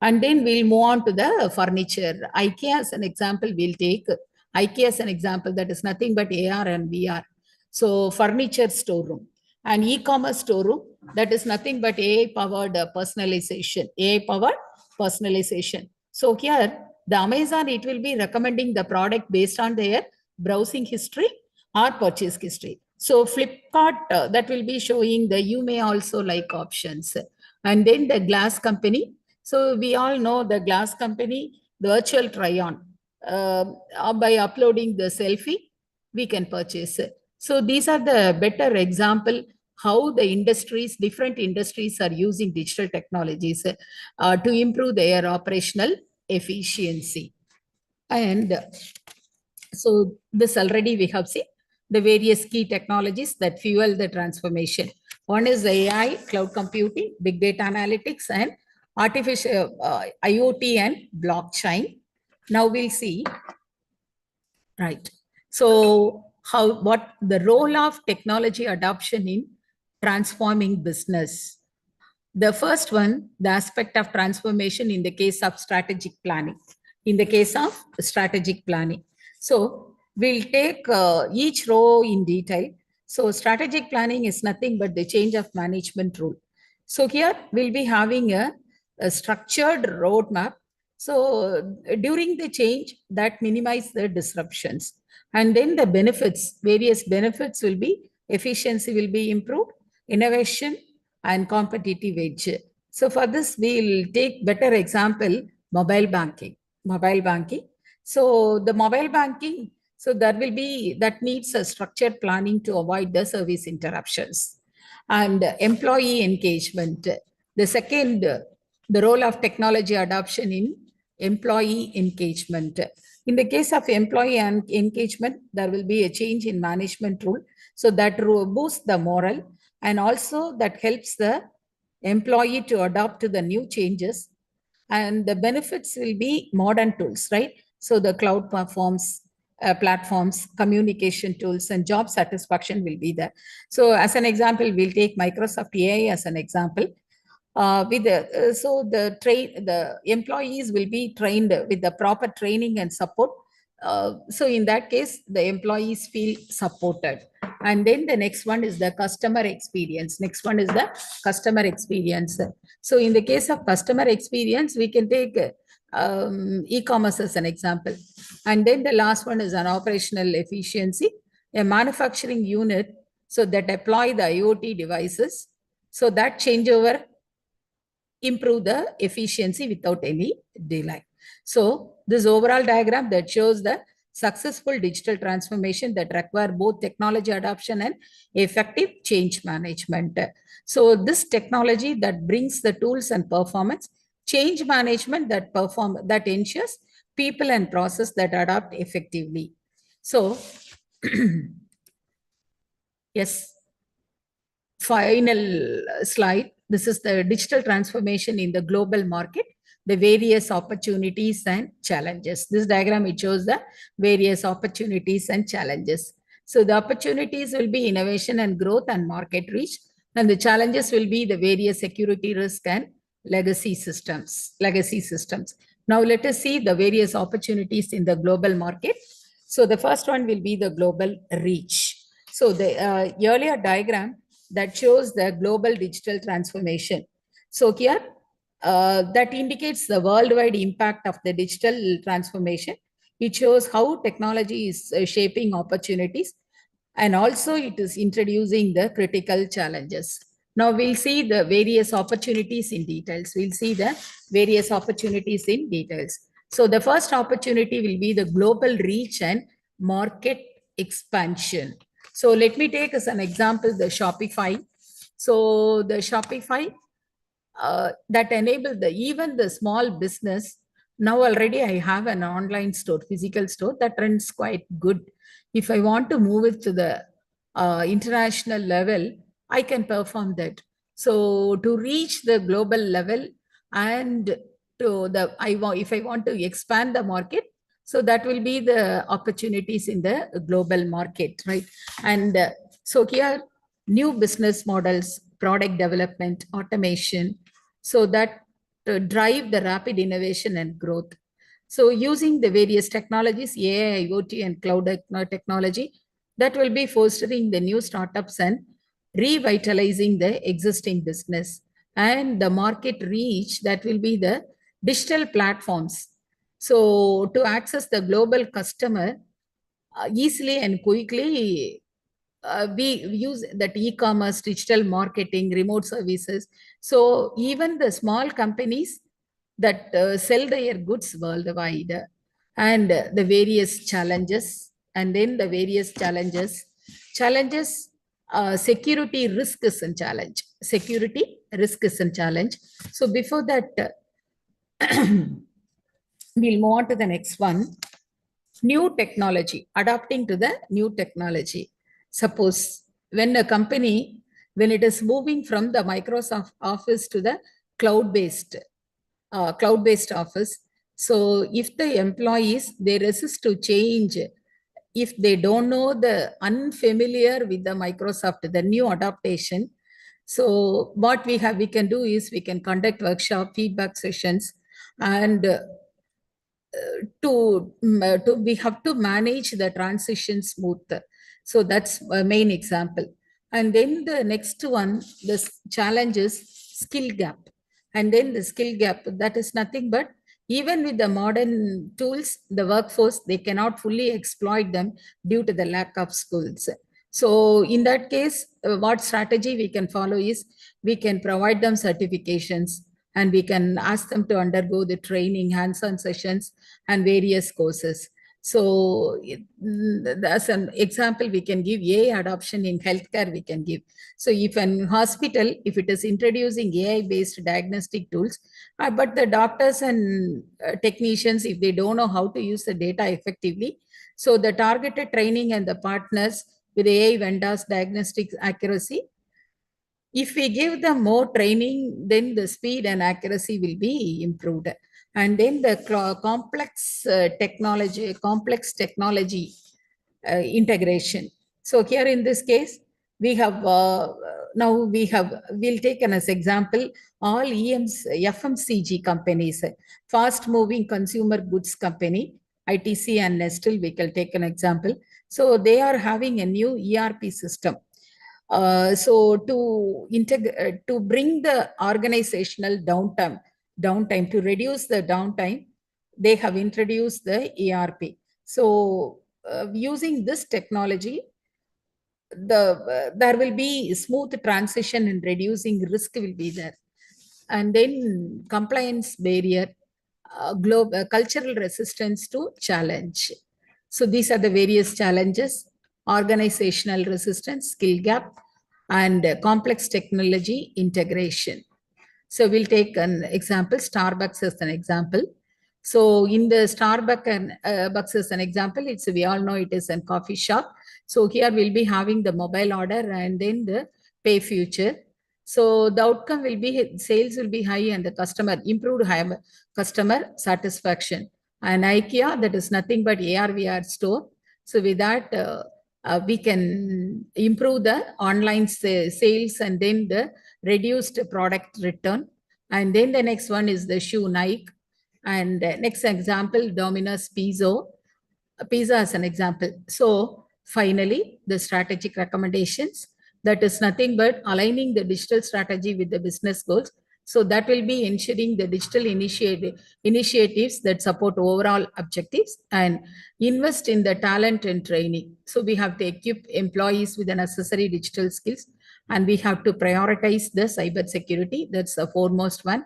And then we'll move on to the furniture. IKEA as an example, we'll take IKEA as an example, that is nothing but AR and VR. So furniture storeroom and e-commerce storeroom, that is nothing but AI-powered personalization. So here, the Amazon, it will be recommending the product based on their browsing history or purchase history. So Flipkart, that will be showing the you may also like options. And then the glass company. So we all know the glass company, the virtual try-on. By uploading the selfie, we can purchase it. So these are the better example how the industries, different industries are using digital technologies to improve their operational efficiency. And so this already we have seen the various key technologies that fuel the transformation. One is AI, cloud computing, big data analytics, and artificial IoT and blockchain. Now we'll see, right? So what the role of technology adoption in transforming business? The first one, the aspect of transformation in the case of strategic planning. In the case of strategic planning. So we'll take each row in detail. So strategic planning is nothing but the change of management rule. So here we'll be having a structured roadmap. So during the change that minimize the disruptions. And then the benefits, various benefits will be, efficiency will be improved, innovation, and competitive edge. So for this, we'll take better example, mobile banking. Mobile banking. So the mobile banking, so that will be, that needs a structured planning to avoid the service interruptions. And employee engagement. The second, the role of technology adoption in employee engagement. In the case of employee engagement, there will be a change in management rule. So that boosts the morale, and also that helps the employee to adapt to the new changes. And the benefits will be modern tools, right? So the cloud platforms, communication tools, and job satisfaction will be there. So as an example, we'll take Microsoft AI as an example. So the employees will be trained with the proper training and support. So in that case, the employees feel supported. And then the next one is the customer experience. Next one is the customer experience. So in the case of customer experience, we can take e-commerce as an example. And then the last one is an operational efficiency, a manufacturing unit, so that deploy the IoT devices. So that changeover improve the efficiency without any delay. So this overall diagram that shows the successful digital transformation that require both technology adoption and effective change management. So this technology that brings the tools and performance, change management that ensures people and process that adapt effectively. So yes, final slide. This is the digital transformation in the global market, the various opportunities and challenges. This diagram, it shows the various opportunities and challenges. So the opportunities will be innovation and growth and market reach, and the challenges will be the various security risk and legacy systems. Now let us see the various opportunities in the global market. So the first one will be the global reach. So the earlier diagram that shows the global digital transformation. So here, that indicates the worldwide impact of the digital transformation. It shows how technology is shaping opportunities, and also it is introducing the critical challenges. Now we'll see the various opportunities in details. We'll see the various opportunities in details. So the first opportunity will be the global reach and market expansion. So let me take as an example the Shopify. So the Shopify that enable even the small business. Now already I have an online store, physical store that runs quite good. If I want to move it to the international level, I can perform that. So to reach the global level and if I want to expand the market, so that will be the opportunities in the global market, right? And so here, new business models, product development, automation, so that drive the rapid innovation and growth. So using the various technologies, AI, IoT, and cloud technology, that will be fostering the new startups and revitalizing the existing business. And the market reach, that will be the digital platforms. So to access the global customer easily and quickly, we use that e-commerce, digital marketing, remote services. So even the small companies that sell their goods worldwide, and the various challenges and then the various challenges. Challenges, security risk is a challenge. Security risk is a challenge. So before that, we'll move on to the next one. New technology, adapting to the new technology. Suppose when a company, when it is moving from the Microsoft Office to the cloud-based office, so if the employees, they resist to change, if they don't know the unfamiliar with the Microsoft, the new adaptation. So what we can do is we can conduct workshop, feedback sessions, and to we have to manage the transition smooth. So that's a main example. And then the next one, the challenge is skill gap. And then the skill gap, that is nothing but even with the modern tools, the workforce, they cannot fully exploit them due to the lack of skills. So in that case, what strategy we can follow is we can provide them certifications, and we can ask them to undergo the training, hands-on sessions, and various courses. So as an example, we can give AI adoption in healthcare, we can give. So if an hospital, if it is introducing AI-based diagnostic tools, but the doctors and technicians, if they don't know how to use the data effectively, so the targeted training and the partners with AI vendors, diagnostics accuracy, if we give them more training, then the speed and accuracy will be improved. And then the complex technology integration. So here in this case, we have we'll take as example all FMCG companies, fast moving consumer goods company, ITC and Nestle, we can take an example. So they are having a new ERP system. So to bring the organizational downtime, to reduce the downtime, they have introduced the ERP. So using this technology, there will be smooth transition and reducing risk will be there. And then compliance barrier, cultural resistance to challenge. So these are the various challenges: organizational resistance, skill gap, and complex technology integration. So we'll take an example, Starbucks as an example. So in the Starbucks as an example, we all know it is a coffee shop. So here we'll be having the mobile order and then the pay future. So the outcome will be sales will be high and the improved customer satisfaction. And IKEA, that is nothing but AR/VR store. So with that, we can improve the online sales and then the reduced product return. And then the next one is the shoe Nike. And next example, Domino's Pizza as an example. So finally, the strategic recommendations, that is nothing but aligning the digital strategy with the business goals. So that will be ensuring the digital initiatives that support overall objectives, and invest in the talent and training. So we have to equip employees with the necessary digital skills, and we have to prioritize the cyber security. That's the foremost one.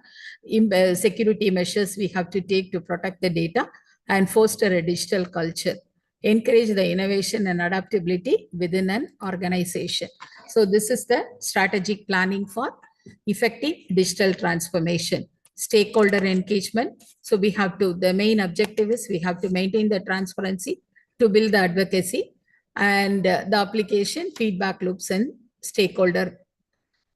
Security measures we have to take to protect the data and foster a digital culture. Encourage the innovation and adaptability within an organization. So this is the strategic planning for effective digital transformation. Stakeholder engagement. So we have to, the main objective is we have to maintain the transparency to build the advocacy, and the application feedback loops and stakeholder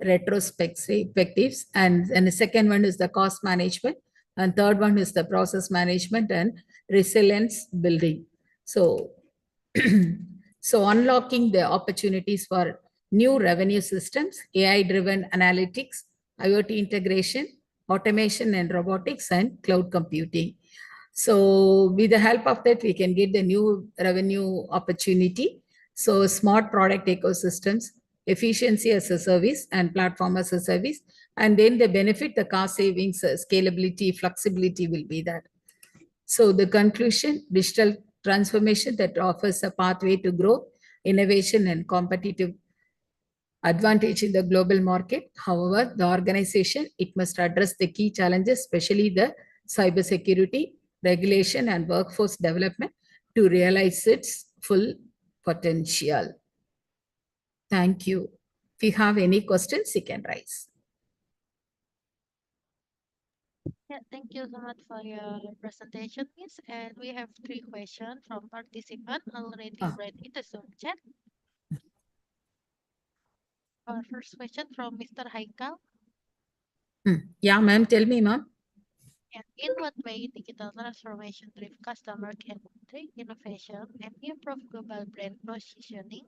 retrospectives. And the second one is the cost management. And third one is the process management and resilience building. So, so unlocking the opportunities for new revenue systems, AI-driven analytics, IoT integration, automation and robotics, and cloud computing. So with the help of that, we can get the new revenue opportunity. So smart product ecosystems, efficiency as a service, and platform as a service. And then the benefit, the cost savings, scalability, flexibility will be that. So the conclusion, digital transformation that offers a pathway to growth, innovation, and competitive advantage in the global market. However, the organization, it must address the key challenges, especially the cybersecurity, regulation, and workforce development to realize its full potential. Thank you. If you have any questions, you can raise. Yeah, thank you so much for your presentation, Miss. And we have 3 questions from participants already Ah. read in the Zoom chat. Our first question from Mr. Haikal. Yeah, ma'am. Tell me, ma'am. Yeah, in what way digital transformation drive customer can drive innovation and improve global brand positioning?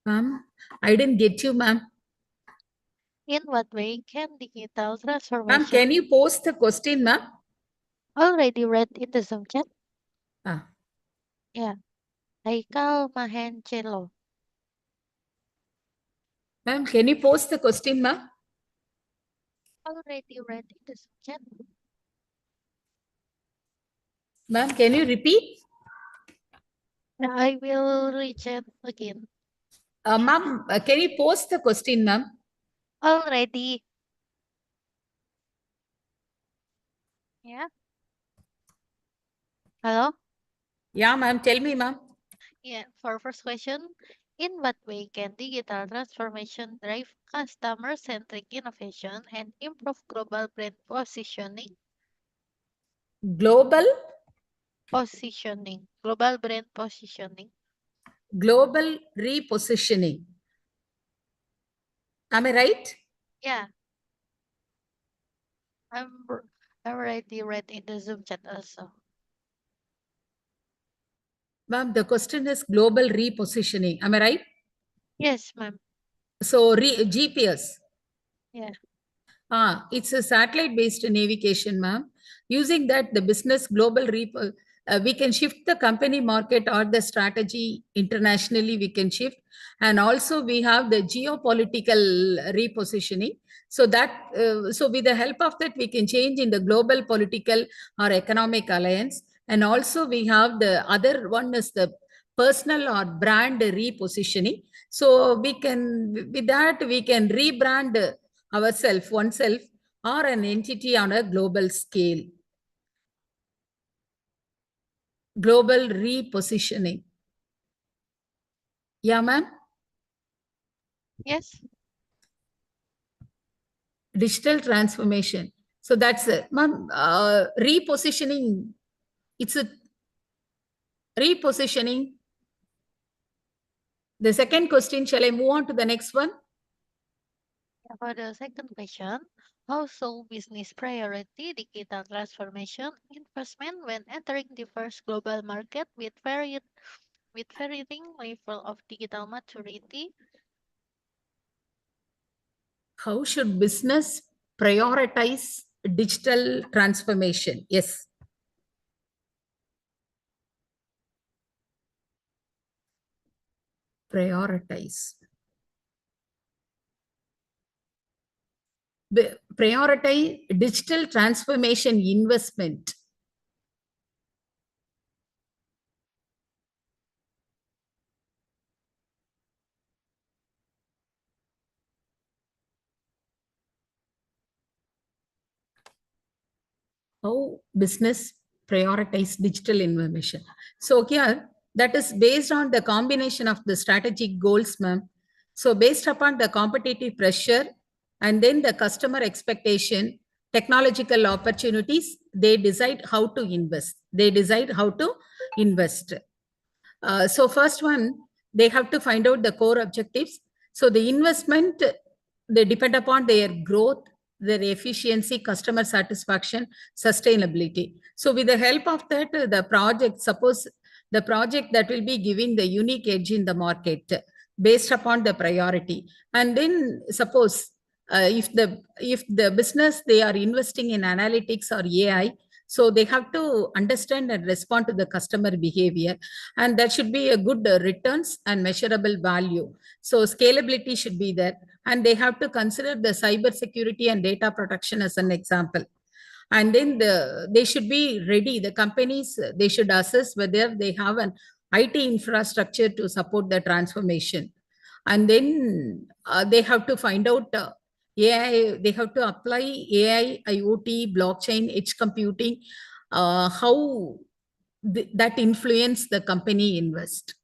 Ma'am, I didn't get you, ma'am. In what way can digital Ma'am, transformation can you post the question, ma'am? already read in the Zoom chat? Ah. Yeah, Haikal Mahenchelo. Ma'am, can you post the question, ma'am? Already read in the Zoom chat. Ma'am, can you repeat? I will reach it again. Ma'am, can you post the question, ma'am? Already. Yeah. Hello? Yeah, ma'am. Tell me, ma'am. Yeah, for first question, in what way can digital transformation drive customer-centric innovation and improve global brand positioning? Global Global brand positioning. repositioning. Am I right? Yeah, I'm r- I already read in the Zoom chat also. Ma'am, the question is global repositioning. Am I right? Yes, ma'am. So GPS. Yeah. It's a satellite-based navigation, ma'am. Using that, the business global we can shift the company market or the strategy internationally. We can shift, and also we have the geopolitical repositioning. So that, so with the help of that, we can change in the global political or economic alliance. And also we have the other one is the personal or brand repositioning. So we can, with that, we can rebrand ourself, oneself, or an entity on a global scale. Global repositioning. Yeah, ma'am. Yes. Digital transformation. So that's it. Ma'am, repositioning. It's a repositioning. The second question, shall I move on to the next one? For the second question, how should business priority digital transformation investment when entering the first global market with varying level of digital maturity? How should business prioritize digital transformation? Yes. Prioritize. Prioritize digital transformation investment. How business prioritize digital information. So here, that is based on the combination of the strategic goals, ma'am. So based upon the competitive pressure and then the customer expectation, technological opportunities, they decide how to invest. They decide how to invest. So first one, they have to find out the core objectives. So the investment, they depend upon their growth, their efficiency, customer satisfaction, sustainability. So with the help of that, the project, suppose the project that will be giving the unique edge in the market based upon the priority. And then suppose if the business they are investing in analytics or AI, so they have to understand and respond to the customer behavior, and that should be a good returns and measurable value. So scalability should be there, and they have to consider the cyber security and data protection as an example. And then they should be ready. The companies, they should assess whether they have an IT infrastructure to support the transformation. And then they have to find out AI, they have to apply AI, IoT, blockchain, edge computing, how that influence the company invest.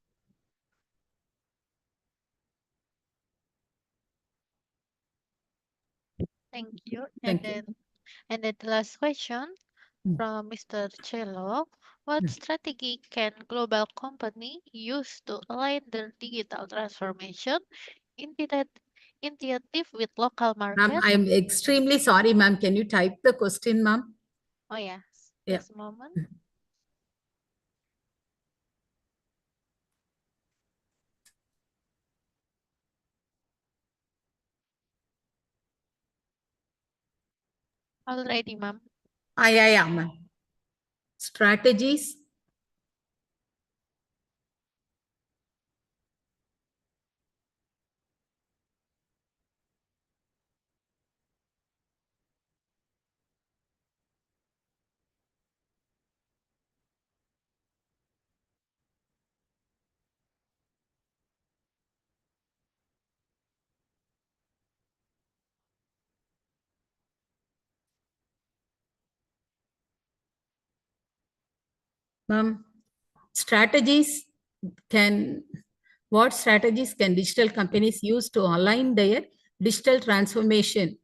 Thank you. Thank you. And then the last question from Mr. Cello. What strategy can global company use to align their digital transformation initiative with local Ma'am, market? I'm extremely sorry, ma'am. Can you type the question, ma'am? Oh yes, Yeah. just a moment. Alrighty, ma'am. Yeah, ma'am. Strategies. Ma'am, what strategies can digital companies use to align their digital transformation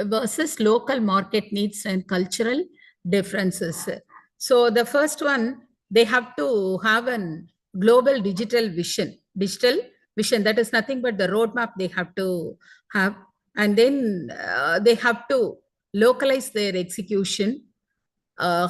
versus local market needs and cultural differences? So the first one, they have to have a global digital vision. Digital vision, that is nothing but the roadmap they have to have. And then they have to localize their execution uh,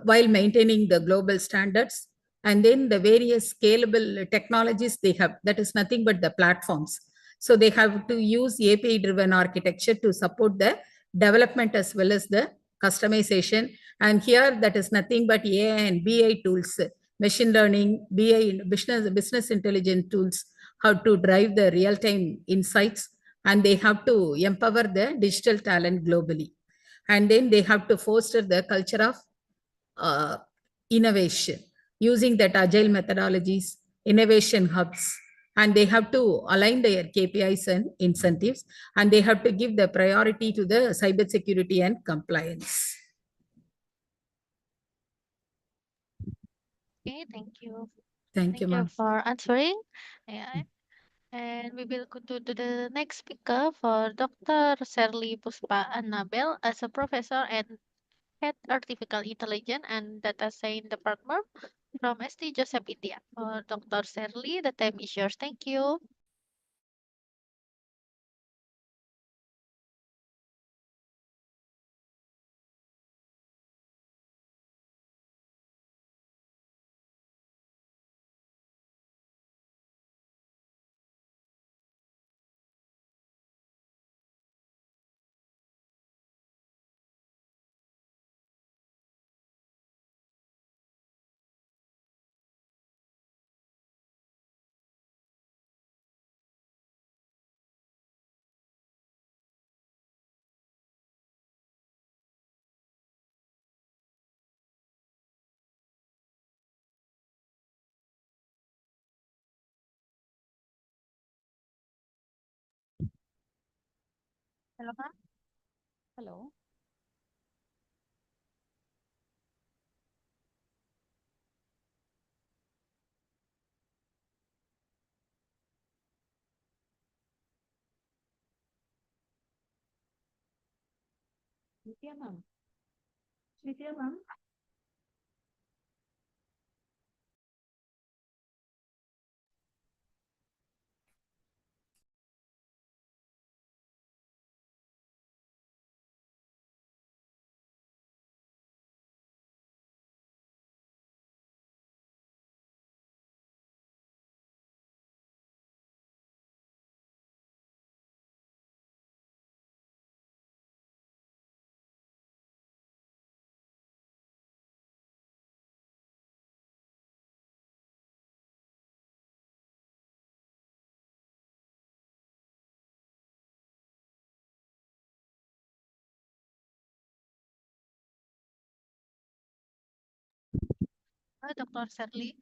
while maintaining the global standards. And then the various scalable technologies they have, that is nothing but the platforms. So they have to use API driven architecture to support the development as well as the customization. And here that is nothing but AI and BI tools, machine learning, BI, business intelligence tools, how to drive the real-time insights. And they have to empower the digital talent globally. And then they have to foster the culture of uh, innovation using that agile methodologies, innovation hubs, and they have to align their KPIs and incentives, and they have to give the priority to the cybersecurity and compliance. Okay, thank you. Thank you, ma'am. For answering. Yeah. And we will go to the next speaker for Dr. Sherly Puspha Annabel as a professor and head artificial intelligence and data science department from STJoseph India. For Dr. Sherly, the time is yours. Thank you. Hello, ma'am. Hello. Nitya ma'am. Nitya ma'am. Dr. Sherly.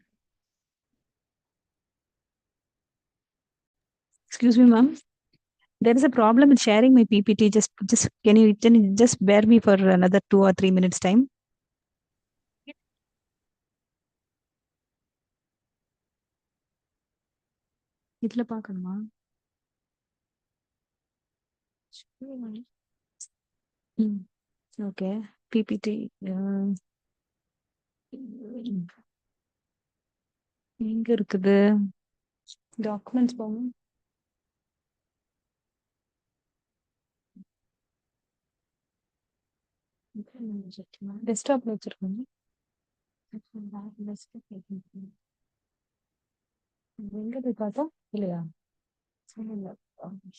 Excuse me, ma'am. There is a problem with sharing my PPT. Just can you just bear me for another 2 or 3 minutes time? இதுல பார்க்கணுமா? Okay. PPT எங்க இருக்குது? Documents போகும். டெஸ்க்டாப்ல வச்சிருக்கோங்க. எங்க போய் பார்த்தோம் இல்லையா?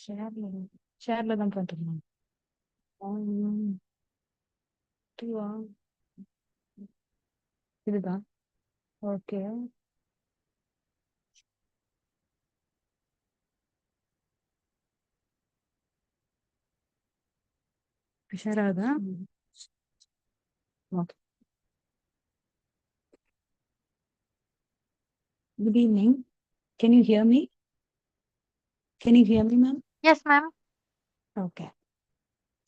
ஷேர்ல ஷேர்ல தான் பண்றோம். இதுதான். ஓகே. ஷேர் ஆகுதா? Okay. Good evening. Can you hear me? Can you hear me, ma'am? Yes, ma'am. Okay.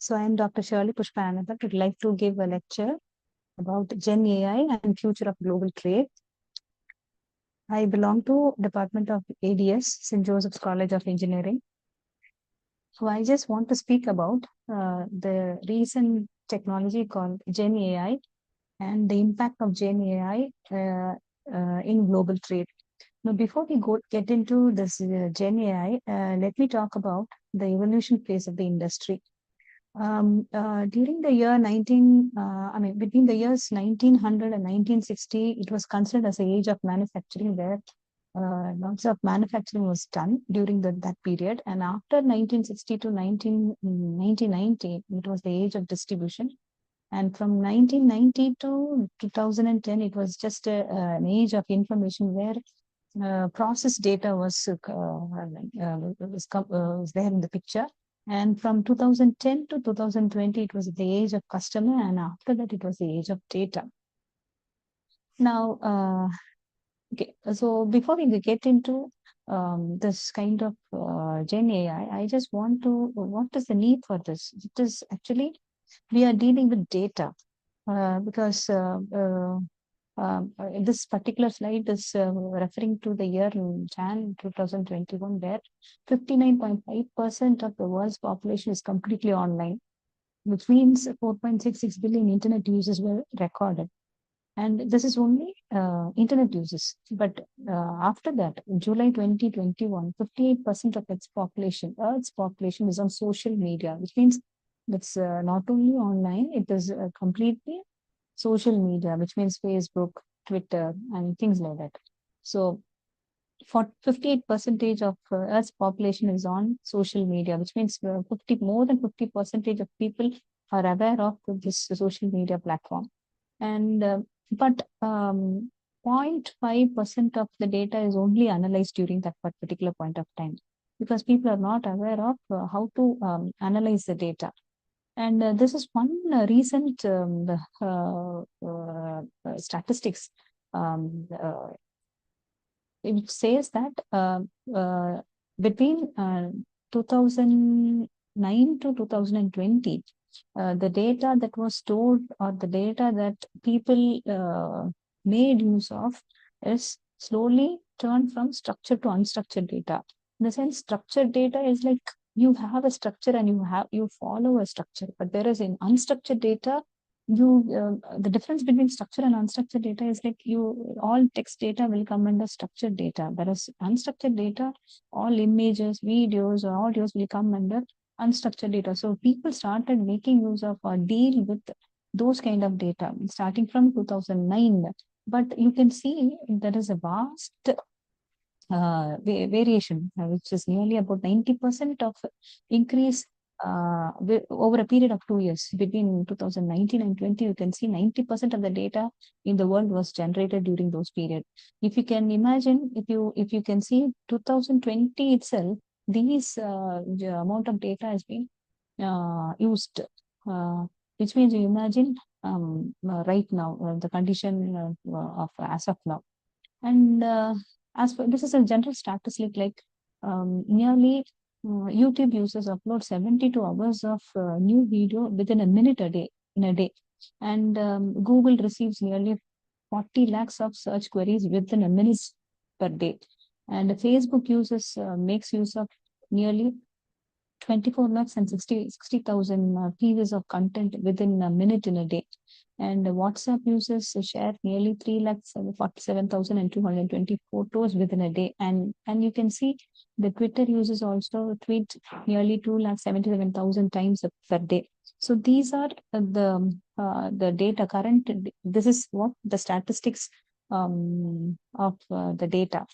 So I am Dr. Sherly Puspha. I would like to give a lecture about Gen AI and future of global trade. I belong to Department of ADS, St.Joseph's College of Engineering. So I just want to speak about the recent technology called Gen AI and the impact of Gen AI in global trade. Now, before we get into this Gen AI, let me talk about the evolution phase of the industry. During the year between the years 1900 and 1960, it was considered as the age of manufacturing, where lots of manufacturing was done during that period. And after 1960 to 1990, it was the age of distribution. And from 1990 to 2010, it was just an age of information where process data was there in the picture. And from 2010 to 2020, it was the age of customer. And after that, it was the age of data. Now, okay, so before we get into this kind of Gen AI, I just want to, what is the need for this? It is actually, we are dealing with data because this particular slide is referring to the year Jan 2021, where 59.5% of the world's population is completely online, which means 4.66 billion internet users were recorded. And this is only internet users. But after that, in July 2021, 58% of its population, Earth's population, is on social media, which means it's not only online, it is completely social media, which means Facebook, Twitter, and things like that. So for 58% of Earth's population is on social media, which means more than 50% of people are aware of this social media platform. And but 0.5% of the data is only analyzed during that particular point of time, because people are not aware of how to analyze the data. And this is one recent statistics. It says that between 2009 to 2020, the data that was stored, or the data that people made use of, is slowly turned from structured to unstructured data. In the sense, structured data is like you have a structure and you follow a structure, but there is in unstructured data, the difference between structured and unstructured data is like all text data will come under structured data, whereas unstructured data, all images, videos, or audios will come under unstructured data. So people started making use of or deal with those kind of data starting from 2009. But you can see there is a vast variation, which is nearly about 90% of increase over a period of 2 years. Between 2019 and 20, you can see 90% of the data in the world was generated during those periods. If you can imagine, if you can see 2020 itself, these the amount of data has been used, which means you imagine right now the condition of as of now. And as for this is a general statistic, like nearly YouTube users upload 72 hours of new video within a minute in a day. And Google receives nearly 40 lakhs of search queries within a minute per day. And Facebook uses makes use of nearly 24 lakhs and 60,000 pieces of content within a minute in a day. And WhatsApp users share nearly 3 lakhs 47,220 photos within a day. And you can see the Twitter users also tweet nearly 2 lakhs 77,000 times per day. So these are the data current. This is what the statistics of the data.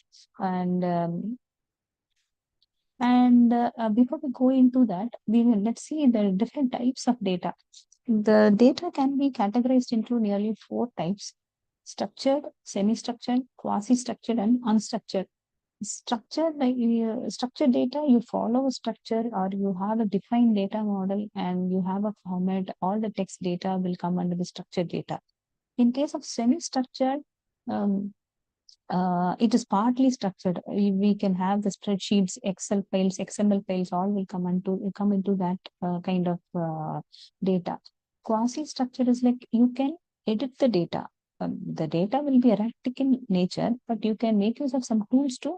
And before we go into that, let's see the different types of data. The data can be categorized into nearly 4 types: structured, semi-structured, quasi-structured, and unstructured. Structured, like structured data, you follow a structure or you have a defined data model and you have a format. All the text data will come under the structured data. In case of semi-structured, um, it is partly structured. We can have the spreadsheets, Excel files, XML files, all will come into that kind of data. Quasi-structured is like you can edit the data. The data will be erratic in nature, but you can make use of some tools to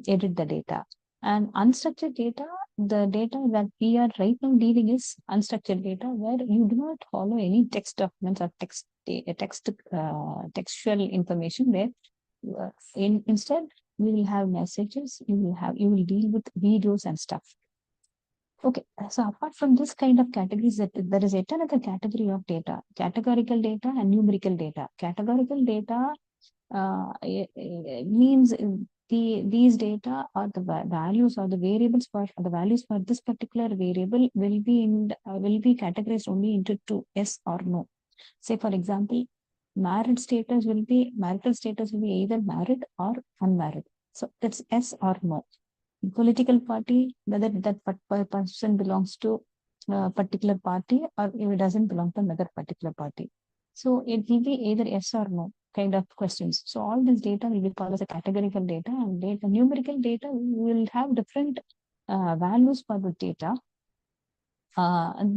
edit the data. And unstructured data, the data that we are right now dealing is unstructured data, where you do not follow any text documents or textual information, where instead we will have messages, you will deal with videos and stuff. Okay, so apart from this kind of categories, that there is yet another category of data: categorical data and numerical data. Categorical data means these data are the values or the variables for the values for this particular variable will be categorized only into two: yes or no. Say for example, marital status will be either married or unmarried. So that's yes or no. Political party, whether that person belongs to a particular party or if it doesn't belong to another particular party. So it will be either yes or no kind of questions. So all this data will be called as a categorical data, and numerical data will have different values for the data.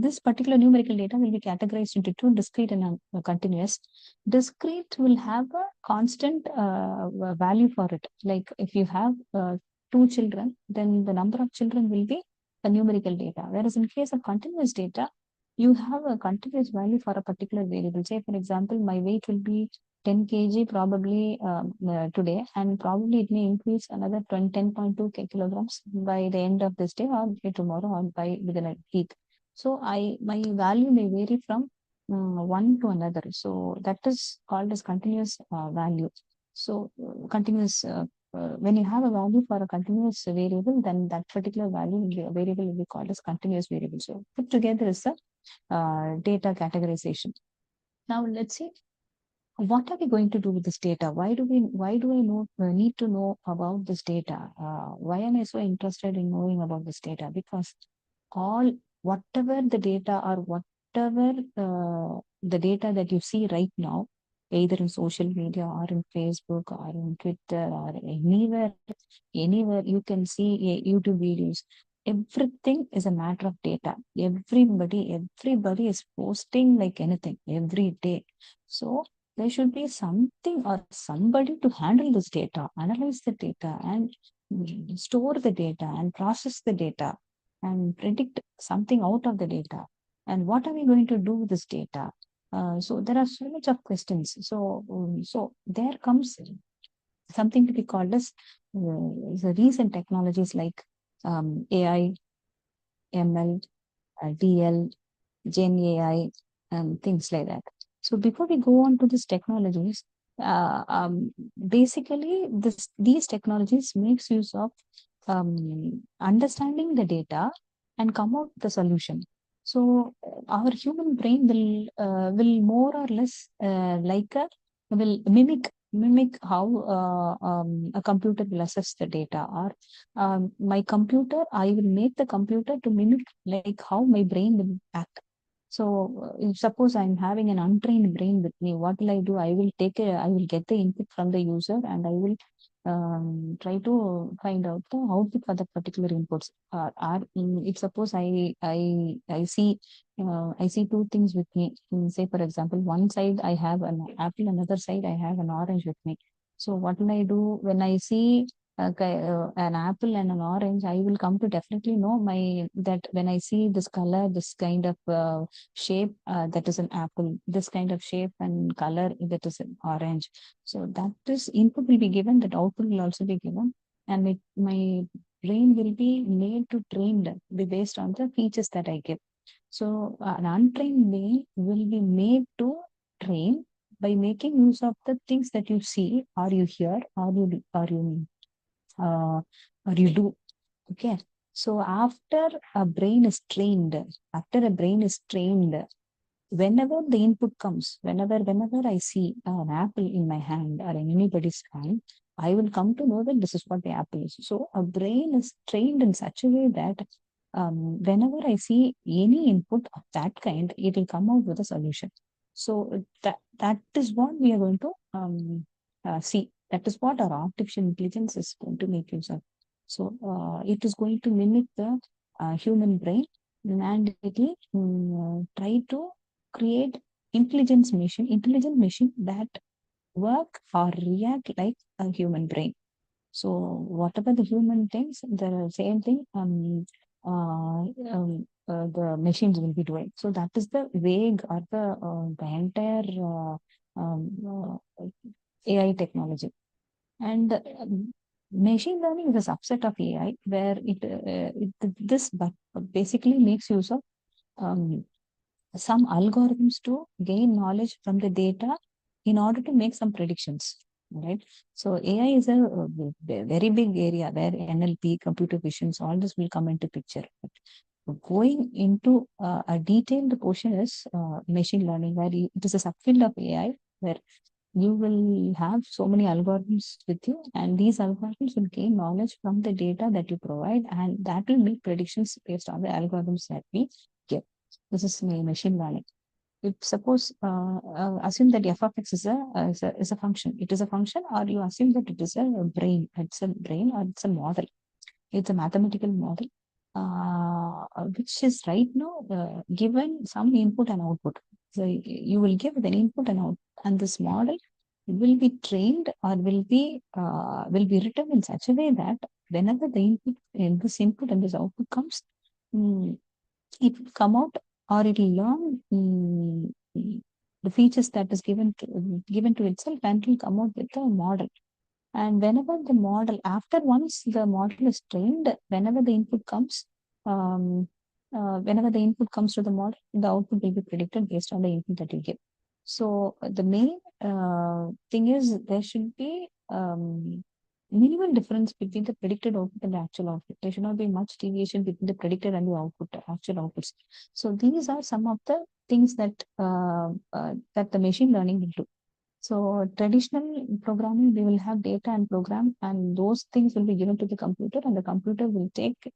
This particular numerical data will be categorized into two: discrete and continuous. Discrete will have a constant value for it. Like if you have 2 children, then the number of children will be a numerical data. Whereas in case of continuous data, you have a continuous value for a particular variable. Say for example, my weight will be 10 kg probably today, and probably it may increase another 10.2 kilograms by the end of this day, or by tomorrow, or by within a week. So my value may vary from one to another. So that is called as continuous value. So continuous, when you have a value for a continuous variable, then that particular variable will be called as continuous variable. So put together is the data categorization. Now let's see, what are we going to do with this data? Why do I need to know about this data? Why am I so interested in knowing about this data? Because whatever the data or whatever the data that you see right now, either in social media or in Facebook or in Twitter or anywhere you can see YouTube videos. Everything is a matter of data. Everybody is posting like anything every day. So there should be something or somebody to handle this data, analyze the data, and store the data and process the data and predict something out of the data. And what are we going to do with this data? So there are so much of questions. So there comes something to be called as the recent technologies like AI, ML, DL, Gen AI, and things like that. So before we go on to these technologies, basically these technologies makes use of understanding the data and come out with a solution. So our human brain will more or less will mimic how a computer will assess the data, or my computer, I will make the computer to mimic like how my brain will act. So if suppose I'm having an untrained brain with me, what will I do? I will get the input from the user, and I will try to find out the output for the particular inputs. If suppose I see two things with me. Say for example, one side I have an apple, another side I have an orange with me. So what will I do when I see an apple and an orange, I will come to definitely know that when I see this color, this kind of shape, that is an apple, this kind of shape and color, that is an orange. So that is input will be given, that output will also be given, and my brain will be made to train be based on the features that I give. So an untrained brain will be made to train by making use of the things that you see, or you hear, uh, or you do. Okay. So after a brain is trained, whenever the input comes, whenever I see an apple in my hand or in anybody's hand, I will come to know that this is what the apple is. So a brain is trained in such a way that whenever I see any input of that kind, it will come out with a solution. So that is what we are going to see. That is what our artificial intelligence is going to make use of. So it is going to mimic the human brain, and it will try to create intelligent machine that work or react like a human brain. So whatever the human thinks, the same thing the machines will be doing. So that is the vague or the entire AI technology. And machine learning is a subset of AI where this basically makes use of some algorithms to gain knowledge from the data in order to make some predictions, right? So AI is a very big area where NLP, computer visions, all this will come into picture. But going into a detailed portion is machine learning, where it is a subfield of AI, where you will have so many algorithms with you, and these algorithms will gain knowledge from the data that you provide, and that will make predictions based on the algorithms that we give. This is machine learning. If suppose assume that f of x is a function, it is a function, or you assume that it is a brain, or it's a model, it's a mathematical model, which is right now given some input and output. So you will give an input and output, and this model will be trained or will be written in such a way that whenever the input in this input and this output comes, it will come out, or it will learn the features that is given to itself, and it will come out with a model. And whenever the model, once the model is trained, whenever the input comes, to the model, the output will be predicted based on the input that you give. So the main thing is there should be minimal difference between the predicted output and the actual output. There should not be much deviation between the predicted and the actual outputs. So these are some of the things that the machine learning will do. So traditional programming, we will have data and program, and those things will be given to the computer, and the computer will take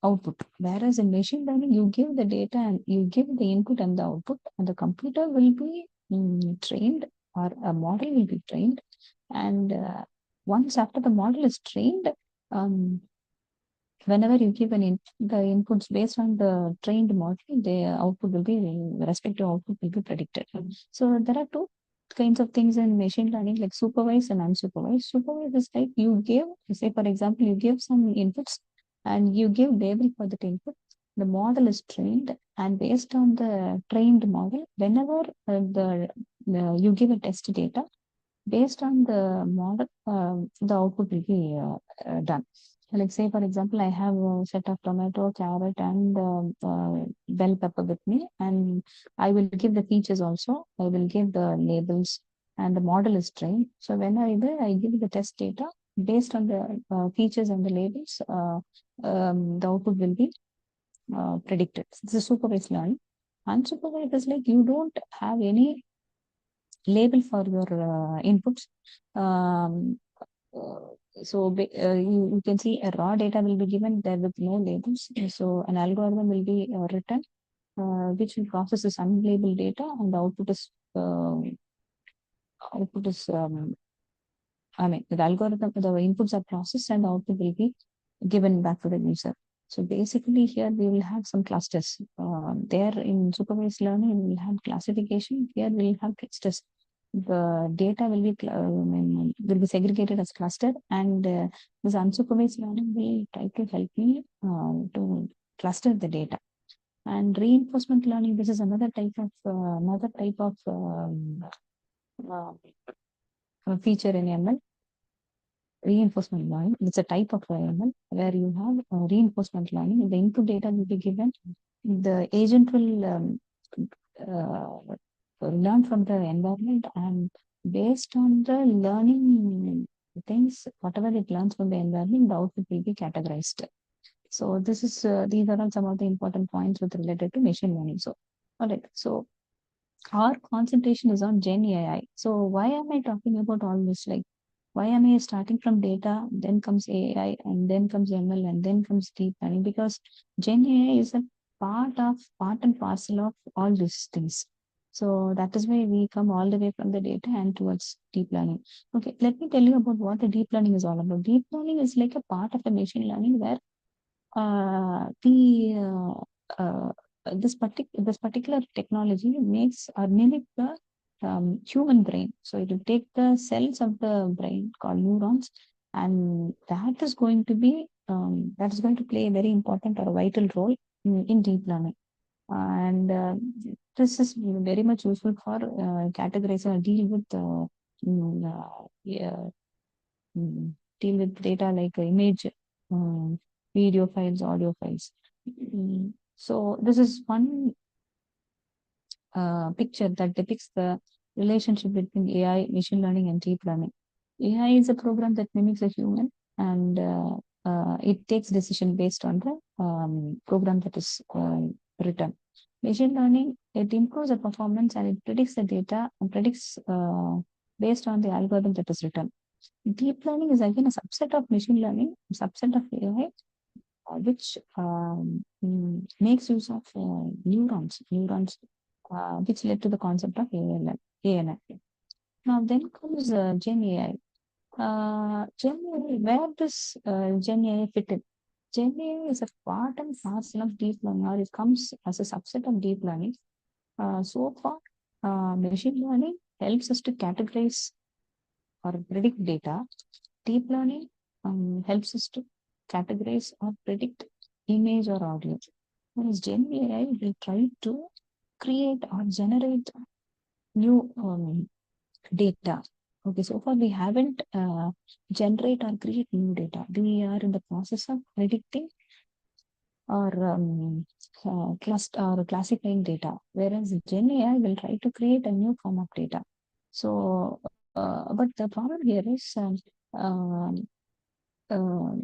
output. Whereas in machine learning, you give the data and you give the input and the output, and the computer will be trained, or a model will be trained. And once after the model is trained, whenever you give the inputs based on the trained model, the output will be, respective output will be predicted. So there are two kinds of things in machine learning, like supervised and unsupervised. Supervised is like you give, say for example, you give some inputs and you give label for that input. The model is trained, and based on the trained model, whenever you give a test data, based on the model, the output will be done. Like say, for example, I have a set of tomato, carrot, and bell pepper with me, and I will give the features also. I will give the labels, and the model is trained. So whenever I give the test data, based on the features and the labels, the output will be predicted. This is supervised learning. Unsupervised is like you don't have any label for your inputs. You can see a raw data will be given there with no labels. So an algorithm will be written which will process this unlabeled data, and the output is the algorithm, the inputs are processed, and the output will be given back to the user. So basically here we will have some clusters. There in supervised learning we will have classification. Here we will have clusters. the data will be segregated as cluster, and this unsupervised learning will try to help me to cluster the data. And reinforcement learning, this is another type of feature in ML. Reinforcement learning, it's a type of ML where you have reinforcement learning. The input data will be given. The agent will learn from the environment, and based on the learning things, whatever it learns from the environment, the output will be categorized. So this is these are all some of the important points with related to machine learning. So, all right. So our concentration is on Gen AI. So why am I talking about all this? Like, why am I starting from data, then comes AI, and then comes ML, and then comes deep learning? Because Gen AI is a part and parcel of all these things. So that is why we come all the way from the data and towards deep learning. Okay, let me tell you about what the deep learning is all about. Deep learning is like a part of the machine learning where uh, this particular technology makes or mimic the human brain. So it will take the cells of the brain called neurons, and that is going to play a very important or vital role in deep learning. And this is very much useful for categorizing or yeah, deal with data like image, video files, audio files. So this is one picture that depicts the relationship between AI, machine learning, and deep learning. AI is a program that mimics a human, and it takes decision based on the program that is written. Machine learning, it improves the performance and it predicts the data and predicts based on the algorithm that is written. Deep learning is again a subset of machine learning, subset of AI, which makes use of neurons, which led to the concept of ANN. Now then comes Gen AI. Gen AI, where does Gen AI fit in? Gen AI is a part and parcel of deep learning, or it comes as a subset of deep learning. So far, machine learning helps us to categorize or predict data. Deep learning helps us to categorize or predict image or audio. Whereas Gen AI will try to create or generate new data. Okay, so far we haven't generate or create new data. We are in the process of predicting or cluster or classifying data, whereas Gen AI will try to create a new form of data. So, but the problem here is um, uh,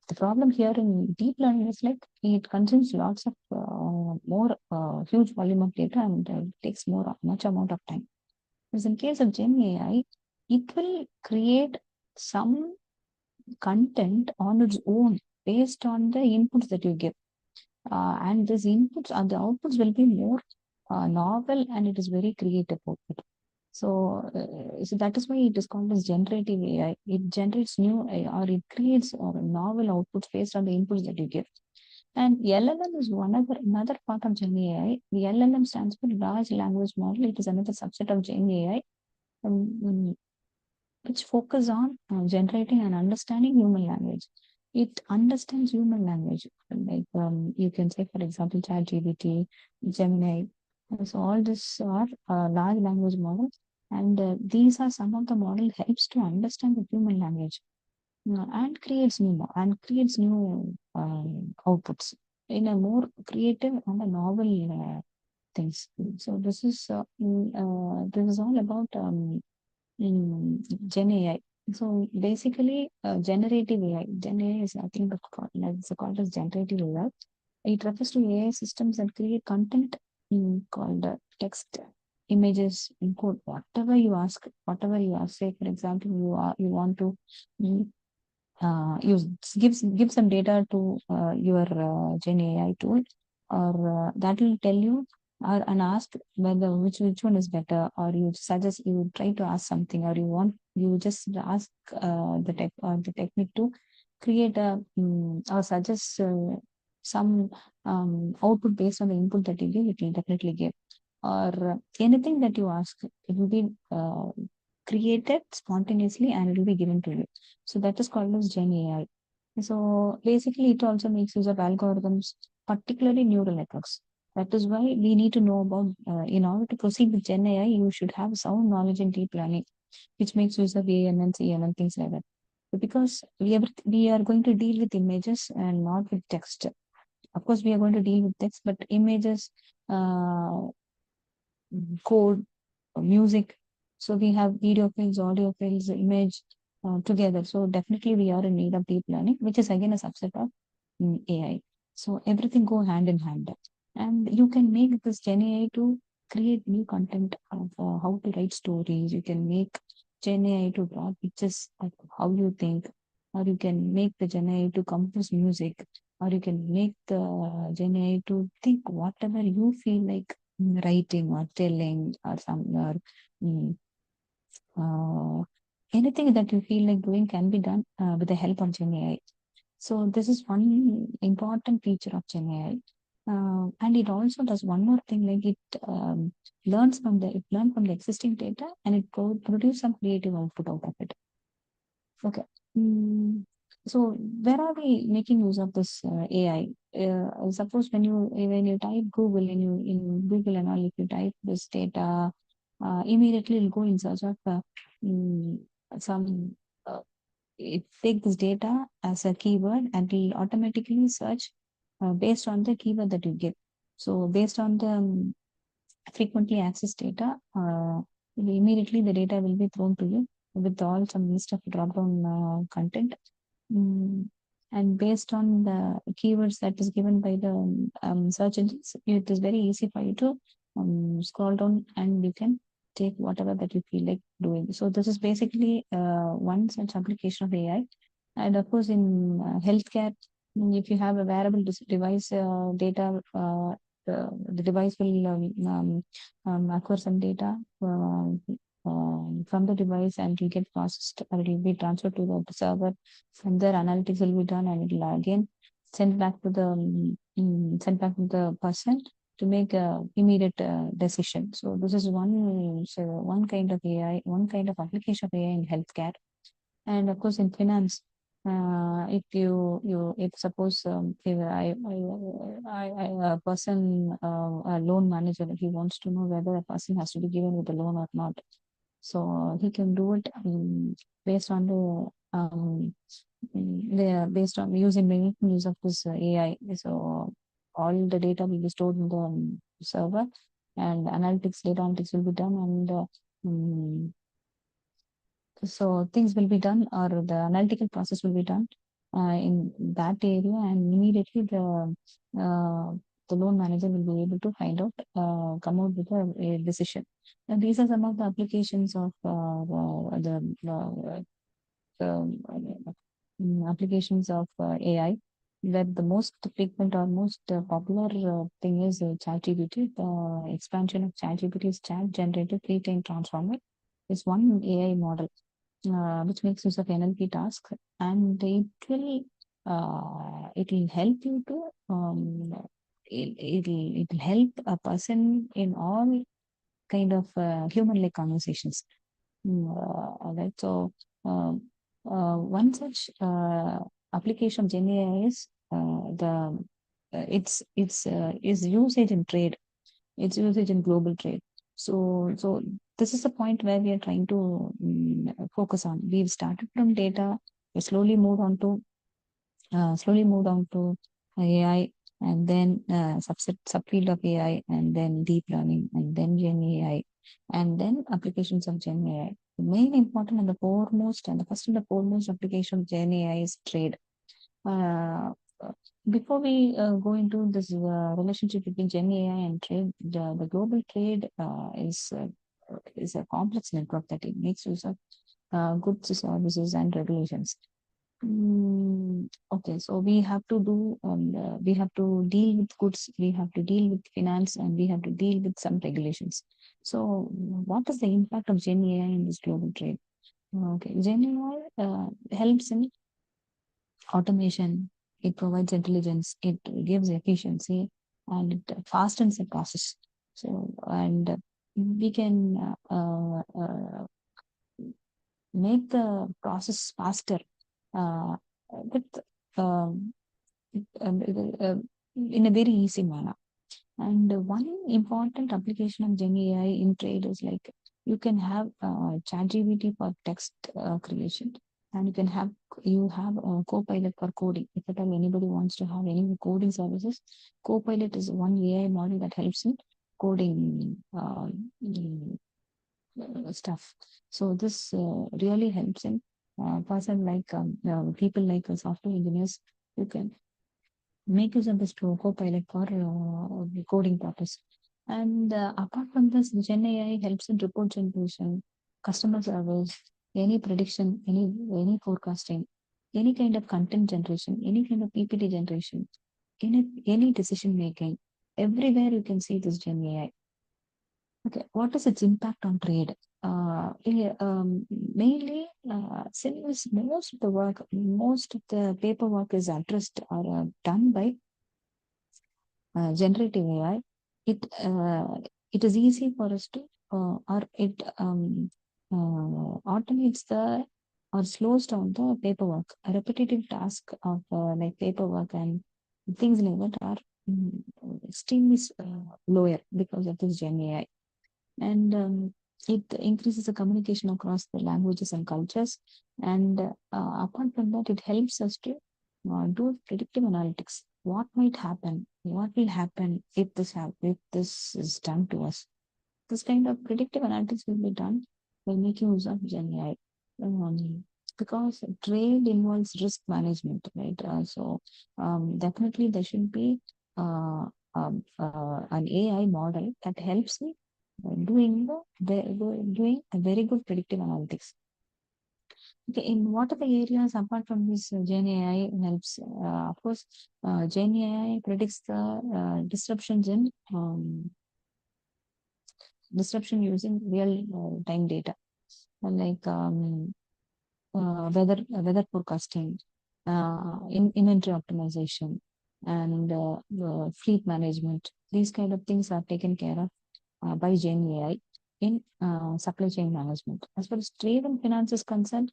the problem here in deep learning is like it consumes lots of more huge volume of data, and takes much amount of time. Whereas in case of Gen AI, it will create some content on its own based on the inputs that you give. And these inputs and the outputs will be more novel, and it is very creative output. So that is why it is called as generative AI. It generates new or it creates novel outputs based on the inputs that you give. And LLM is another part of Gen AI. The LLM stands for large language model. It is another subset of Gen AI, which focus on generating and understanding human language. It understands human language. Like you can say, for example, ChatGPT, Gemini. So all this are large language models, and these are some of the model helps to understand the human language and creates new outputs in a more creative and a novel things. So this is all about Gen AI. So basically, generative AI. Gen AI is nothing but called as generative AI. It refers to AI systems that create content called text, images, in code, whatever you ask. Say, for example, you want to use give some data to your Gen AI tool, or that will tell you and ask whether which one is better, or you try to ask something, or you just ask the technique to create a or suggest some output based on the input that you give. It will definitely give. or anything that you ask, it will be created spontaneously and it will be given to you. So that is called as Gen AI. So basically, it also makes use of algorithms, particularly neural networks. That is why we need to know about, in order to proceed with Gen AI, you should have sound knowledge in deep learning, which makes use of ANN, CNN, things like that. Because we are going to deal with images and not with text. Of course, we are going to deal with text, but images, code, music. So we have video fields, audio fields, image together. So definitely we are in need of deep learning, which is again a subset of AI. So everything go hand in hand. And you can make this Gen AI to create new content of how to write stories. You can make Gen AI to draw pictures of how you think, or you can make the Gen AI to compose music, or you can make the Gen AI to think whatever you feel like writing or telling or some or mm, anything that you feel like doing can be done with the help of Gen AI. So this is one important feature of Gen AI. And it also does one more thing, like it learns from the existing data and it produce some creative output out of it. Okay. Mm, so where are we making use of this AI? Suppose when you type Google and you in Google and all, if you type this data, immediately it'll go in search of mm, some. It take this data as a keyword and it'll automatically search based on the keyword that you give. So based on the frequently accessed data, immediately the data will be thrown to you with all some list of drop-down content. Mm, and based on the keywords that is given by the search engines, it is very easy for you to scroll down and you can take whatever that you feel like doing. So this is basically one such application of AI. And of course, in healthcare, if you have a wearable device data, the device will acquire some data from the device and it will get processed or it will be transferred to the server. From there, analytics will be done and it will again sent back to the person to make a immediate decision. So this is one kind of AI, one kind of application of AI in healthcare. And of course, in finance, if if suppose if a person, a loan manager, he wants to know whether a person has to be given with a loan or not. So he can do it based on based on making use of this AI. So all the data will be stored in the server, and data analytics will be done, and so things will be done, or the analytical process will be done in that area, and immediately the loan manager will be able to find out, come out with a decision. And these are some of the applications of applications of AI. That the most frequent or most popular thing is ChatGPT. The expansion of ChatGPT is Chat Generative Pre-trained Transformer. It's one AI model which makes use of NLP task, and it will help you to it will help a person in all kind of human-like conversations. All right. So one such application of Gen AI is the it's is usage in trade. It's usage in global trade. So this is the point where we are trying to focus on. We've started from data. We slowly moved on to AI, and then subfield of AI, and then deep learning, and then Gen AI, and then applications of Gen AI. The main important and the foremost and the first and the foremost application of Gen AI is trade. Uh, Before we go into this relationship between Gen AI and trade, the global trade is a complex network that it makes use of goods, services, and regulations. Okay, so we have to deal with goods, we have to deal with finance, and we have to deal with some regulations. So, what is the impact of Gen AI in this global trade? Okay, Gen AI helps in automation, it provides intelligence, it gives efficiency, and it fastens the process. So, and we can make the process faster with um, uh, in a very easy manner. And one important application of Gen AI in trade is like you can have ChatGPT for text creation, and you have a Copilot for coding. If at all anybody wants to have any coding services, Copilot is one AI model that helps in coding stuff. So this really helps in person like people like software engineers who can make use of this Copilot for coding purpose. And apart from this, Gen AI helps in report generation, customer service, any prediction, any forecasting, any kind of content generation, any kind of PPT generation, any decision making. Everywhere you can see this Gen AI. Okay, what is its impact on trade? Mainly, since most of the paperwork is addressed or done by generative AI, it it is easy for us to or it automates the or slows down the paperwork. A repetitive task of like paperwork and things like that are extremely lower because of this Gen AI. And it increases the communication across the languages and cultures. And apart from that, it helps us to do predictive analytics. What might happen? What will happen if if this is done to us? This kind of predictive analytics will be done by making use of Gen AI. Because trade involves risk management, right? Definitely there should be an AI model that helps me doing a very good predictive analytics. Okay, in what are the areas apart from this Gen AI helps? Of course, Gen AI predicts the disruptions in disruption using real time data, like weather forecasting, inventory optimization, and fleet management. These kind of things are taken care of by Gen AI in supply chain management. As far as trade and finance is concerned,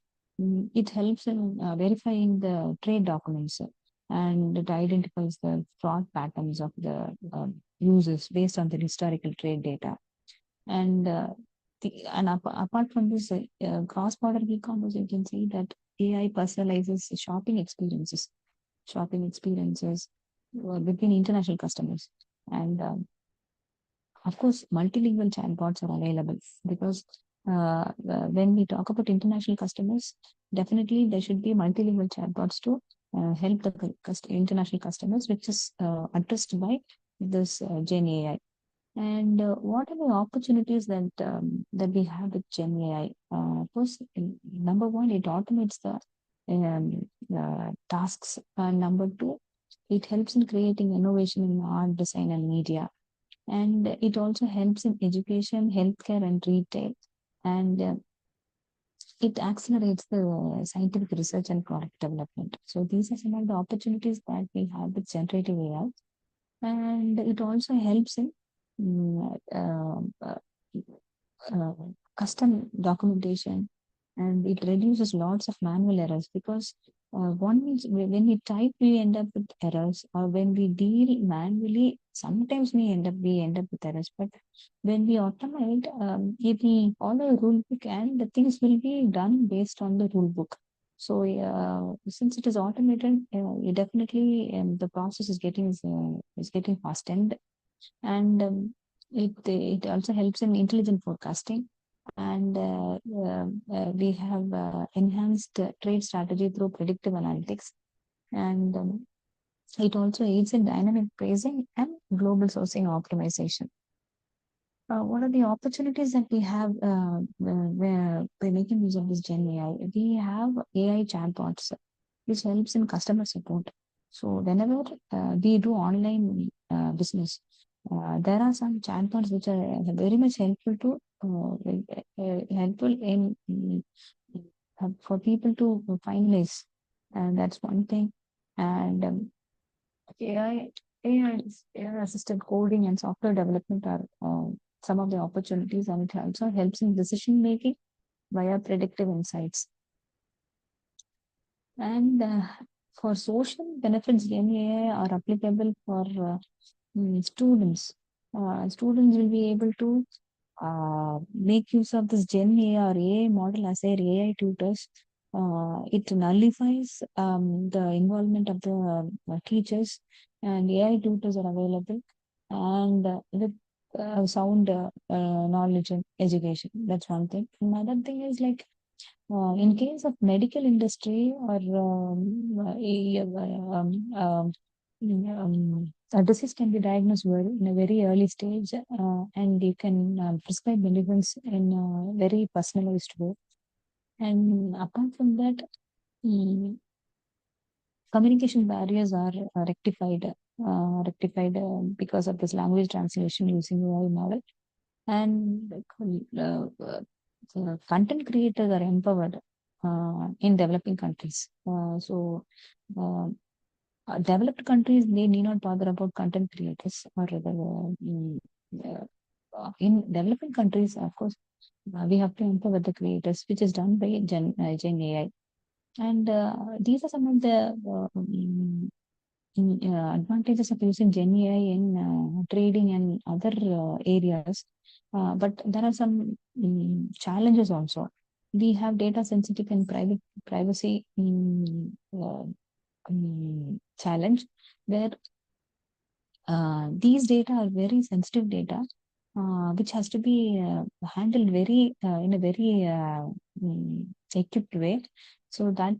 it helps in verifying the trade documents and it identifies the fraud patterns of the users based on the historical trade data. And apart from this cross-border e-commerce, you can see that AI personalizes shopping experiences between international customers. And of course, multilingual chatbots are available because when we talk about international customers, definitely there should be multilingual chatbots to help the international customers, which is addressed by this Gen AI. And what are the opportunities that we have with Gen AI? First, number one, it automates the tasks. Number two, it helps in creating innovation in art, design, and media. And it also helps in education, healthcare, and retail. And it accelerates the scientific research and product development. So these are some of the opportunities that we have with generative AI. And it also helps in uh, custom documentation, and it reduces lots of manual errors because when we type we end up with errors, or when we deal manually sometimes we end up with errors. But when we automate, if we follow a rule book and the things will be done based on the rule book. So since it is automated, it definitely the process is getting fastened. And it also helps in intelligent forecasting. And we have enhanced trade strategy through predictive analytics. And it also aids in dynamic pricing and global sourcing optimization. What are the opportunities that we have where by making use of this Gen AI? We have AI chatbots, which helps in customer support. So whenever we do online business, there are some chatbots which are very much helpful to helpful in for people to finalize. And that's one thing. And AI AI-assisted coding and software development are some of the opportunities, and it also helps in decision making via predictive insights. And for social benefits, Gen AI are applicable for students. Students will be able to make use of this Gen AI or AI model as their AI tutors. It nullifies the involvement of the teachers, and AI tutors are available, and with sound knowledge and education. That's one thing. Another thing is like in case of medical industry or a disease can be diagnosed in a very early stage, and you can prescribe medicines in a very personalized way. And apart from that, communication barriers are rectified because of this language translation using AI model. And content creators are empowered in developing countries. Developed countries, they need not bother about content creators, or rather, in developing countries, of course, we have to empower the creators, which is done by Gen AI. And these are some of the advantages of using Gen AI in trading and other areas. But there are some challenges also. We have data sensitive and privacy challenge, where these data are very sensitive data, which has to be handled very in a very equipped way, so that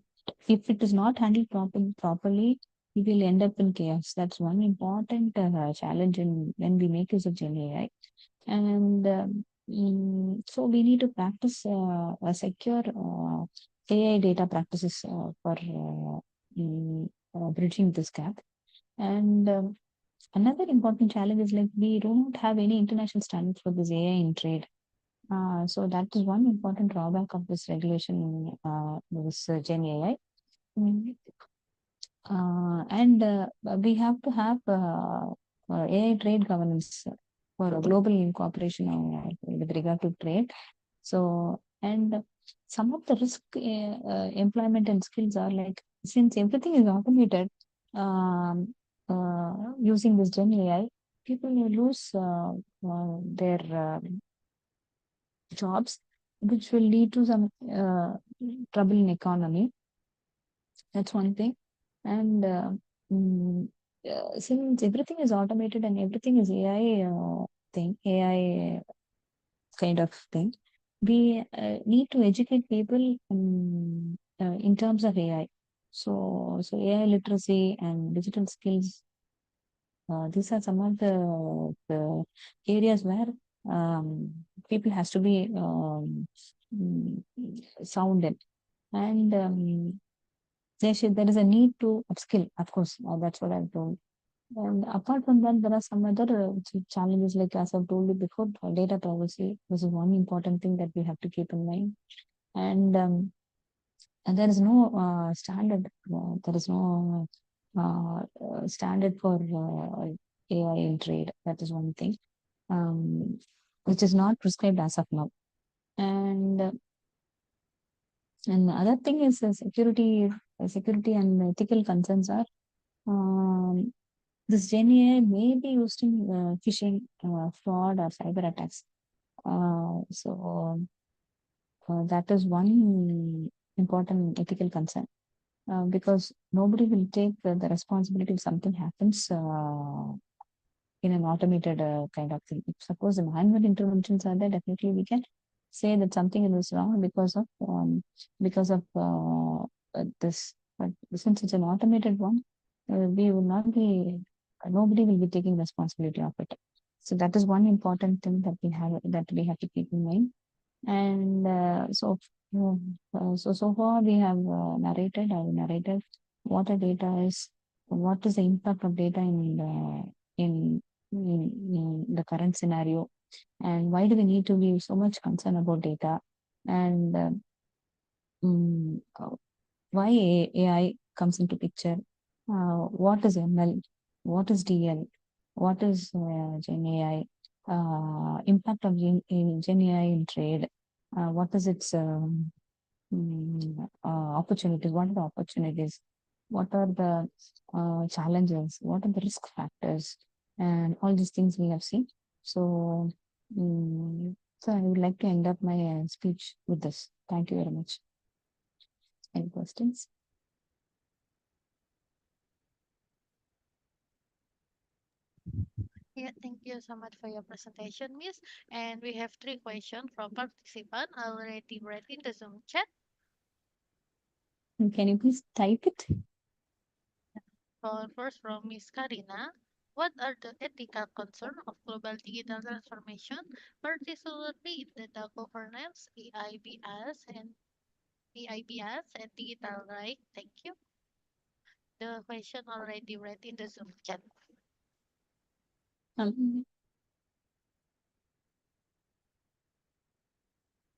if it is not handled properly, we will end up in chaos. That's one important challenge when we make use of Gen AI. And so we need to practice a secure AI data practices for bridging this gap. And another important challenge is like we don't have any international standards for this AI in trade. So that is one important drawback of this regulation, this Gen AI. And we have to have AI trade governance for global cooperation with regard to trade. So, and some of the risk employment and skills are like, since everything is automated, using this Gen AI, people will lose their jobs, which will lead to some trouble in economy. That's one thing. And since everything is automated and everything is AI kind of thing, we need to educate people in terms of AI. So AI literacy and digital skills, these are some of the areas where people has to be sounded. And there is a need to upskill, of course. That's what I've told. And apart from that, there are some other challenges, like as I've told you before, data privacy. This is one important thing that we have to keep in mind. And there is no standard. There is no standard for AI in trade. That is one thing, which is not prescribed as of now. And the other thing is security and ethical concerns are this Gen AI may be used in phishing, fraud, or cyber attacks. So that is one important ethical concern, because nobody will take the responsibility if something happens in an automated kind of thing. If suppose the manual interventions are there, definitely we can say that something is wrong because of this. But since it's an automated one, we will not be, nobody will be taking responsibility of it. So that is one important thing that we have to keep in mind. And so far we have narrated what a data is, what is the impact of data in the current scenario, and why do we need to be so much concerned about data, and why AI comes into picture, what is ML, what is DL, what is Gen AI, impact of Gen AI in trade, what is its opportunities, what are the opportunities, what are the challenges, what are the risk factors, and all these things we have seen. So, so I would like to end up my speech with this. Thank you very much. Any questions? Yeah, thank you so much for your presentation, Miss. And we have 3 questions from participant already read in the Zoom chat. Can you please type it? First from Miss Kateryna. What are the ethical concerns of global digital transformation, particularly in data governance, EIBS, and digital right? Thank you. The question already read in the Zoom chat. Um,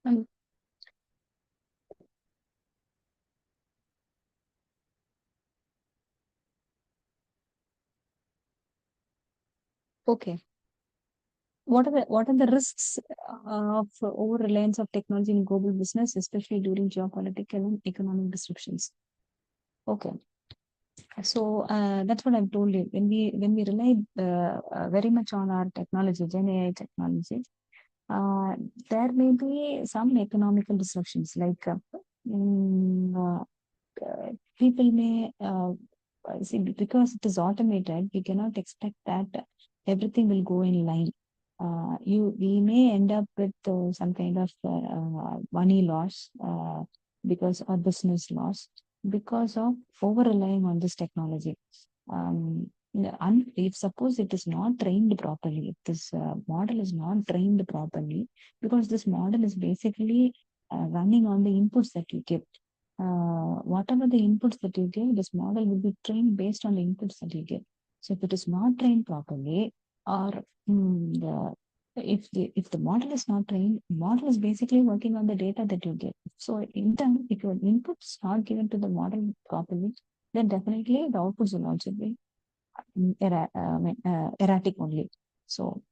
um, okay. What are the risks of over reliance of technology in global business, especially during geopolitical and economic disruptions? Okay. So that's what I've told you. When we rely very much on our technology, Gen AI technology, uh, there may be some economical disruptions, like mm, people may see, because it is automated, we cannot expect that everything will go in line. We may end up with some kind of money loss because or business loss because of over relying on this technology. If suppose it is not trained properly, if this model is not trained properly, because this model is basically running on the inputs that you give. Whatever the inputs that you give, this model will be trained based on the inputs that you give. So if it is not trained properly, or if the model is not trained, model is basically working on the data that you give. So in turn, if your inputs are given to the model properly, then definitely the outputs will also be erratic only. So,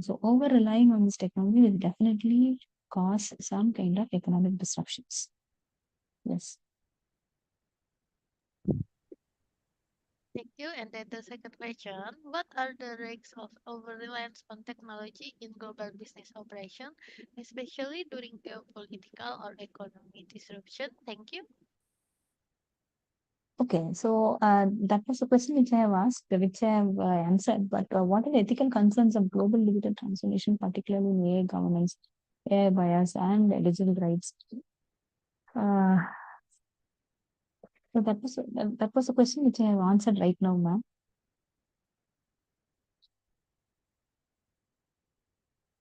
so over relying on this technology will definitely cause some kind of economic disruptions. Yes. Thank you. And then the second question, what are the risks of over-reliance on technology in global business operation, especially during geopolitical or economic disruption? Thank you. Okay, so that was a question which I have asked, which I have answered. But what are the ethical concerns of global digital transformation, particularly in AI governance, AI bias, and digital rights? Uh, so that was a question which I have answered right now, ma'am.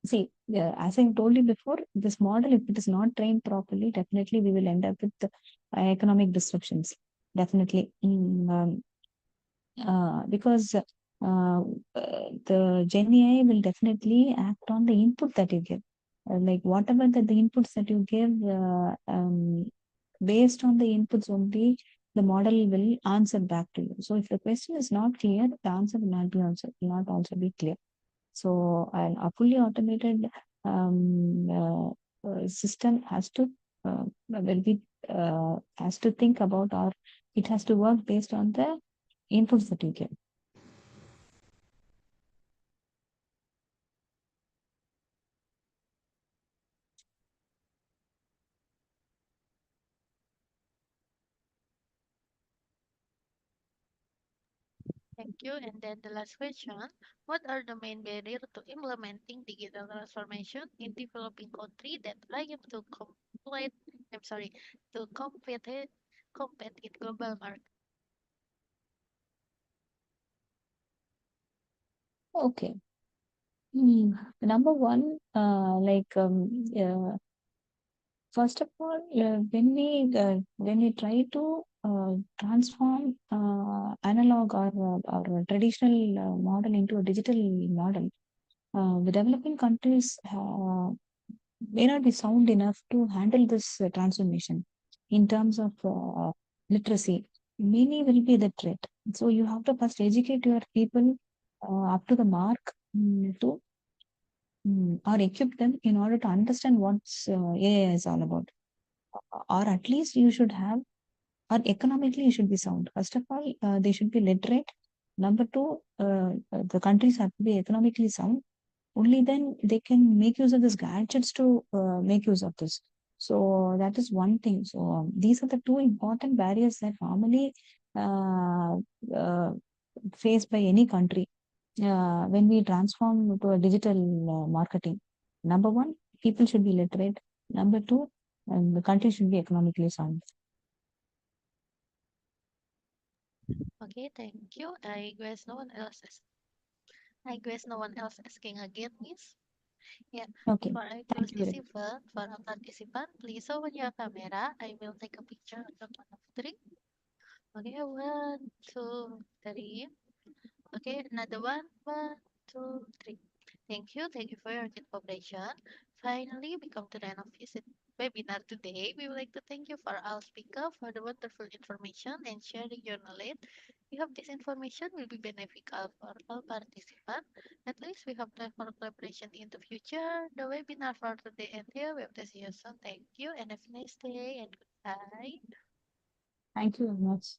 See, as I told you before, this model, if it is not trained properly, definitely we will end up with economic disruptions. Definitely. Because the Gen AI will definitely act on the input that you give. Like whatever the inputs that you give, based on the inputs only, the model will answer back to you. So if the question is not clear, the answer will not be not also be clear. So a fully automated system will be has to think about, or it has to work based on the inputs that you give. Thank you. And then the last question, what are the main barriers to implementing digital transformation in developing countries that aim to to compete in global market? Okay. Number one, first of all, when we try to transform analog or a traditional model into a digital model, the developing countries may not be sound enough to handle this transformation in terms of literacy. Many will be the threat. So you have to first educate your people up to the mark to or equip them in order to understand what's AI is all about. Or at least you should have, or economically you should be sound. First of all, they should be literate. Number two, the countries have to be economically sound. Only then they can make use of these gadgets to make use of this. So that is one thing. So these are the two important barriers that normally uh, uh, faced by any country when we transform to a digital marketing. Number one, people should be literate. Number two, the country should be economically sound. Okay, thank you. I guess no one else asking again, Miss. Yeah. Okay, For our thank you very much. participant, please open your camera. I will take a picture on the count of three. Okay, one, two, three. Okay, another one. One, two, three. Thank you for your cooperation. Finally, we come to the end of this webinar today. We would like to thank you for our speaker for the wonderful information and sharing your knowledge. We hope this information will be beneficial for all participants. At least we hope to have more collaboration in the future. The webinar for today and here. We hope to see you soon. Thank you and have a nice day and goodbye. Thank you very much.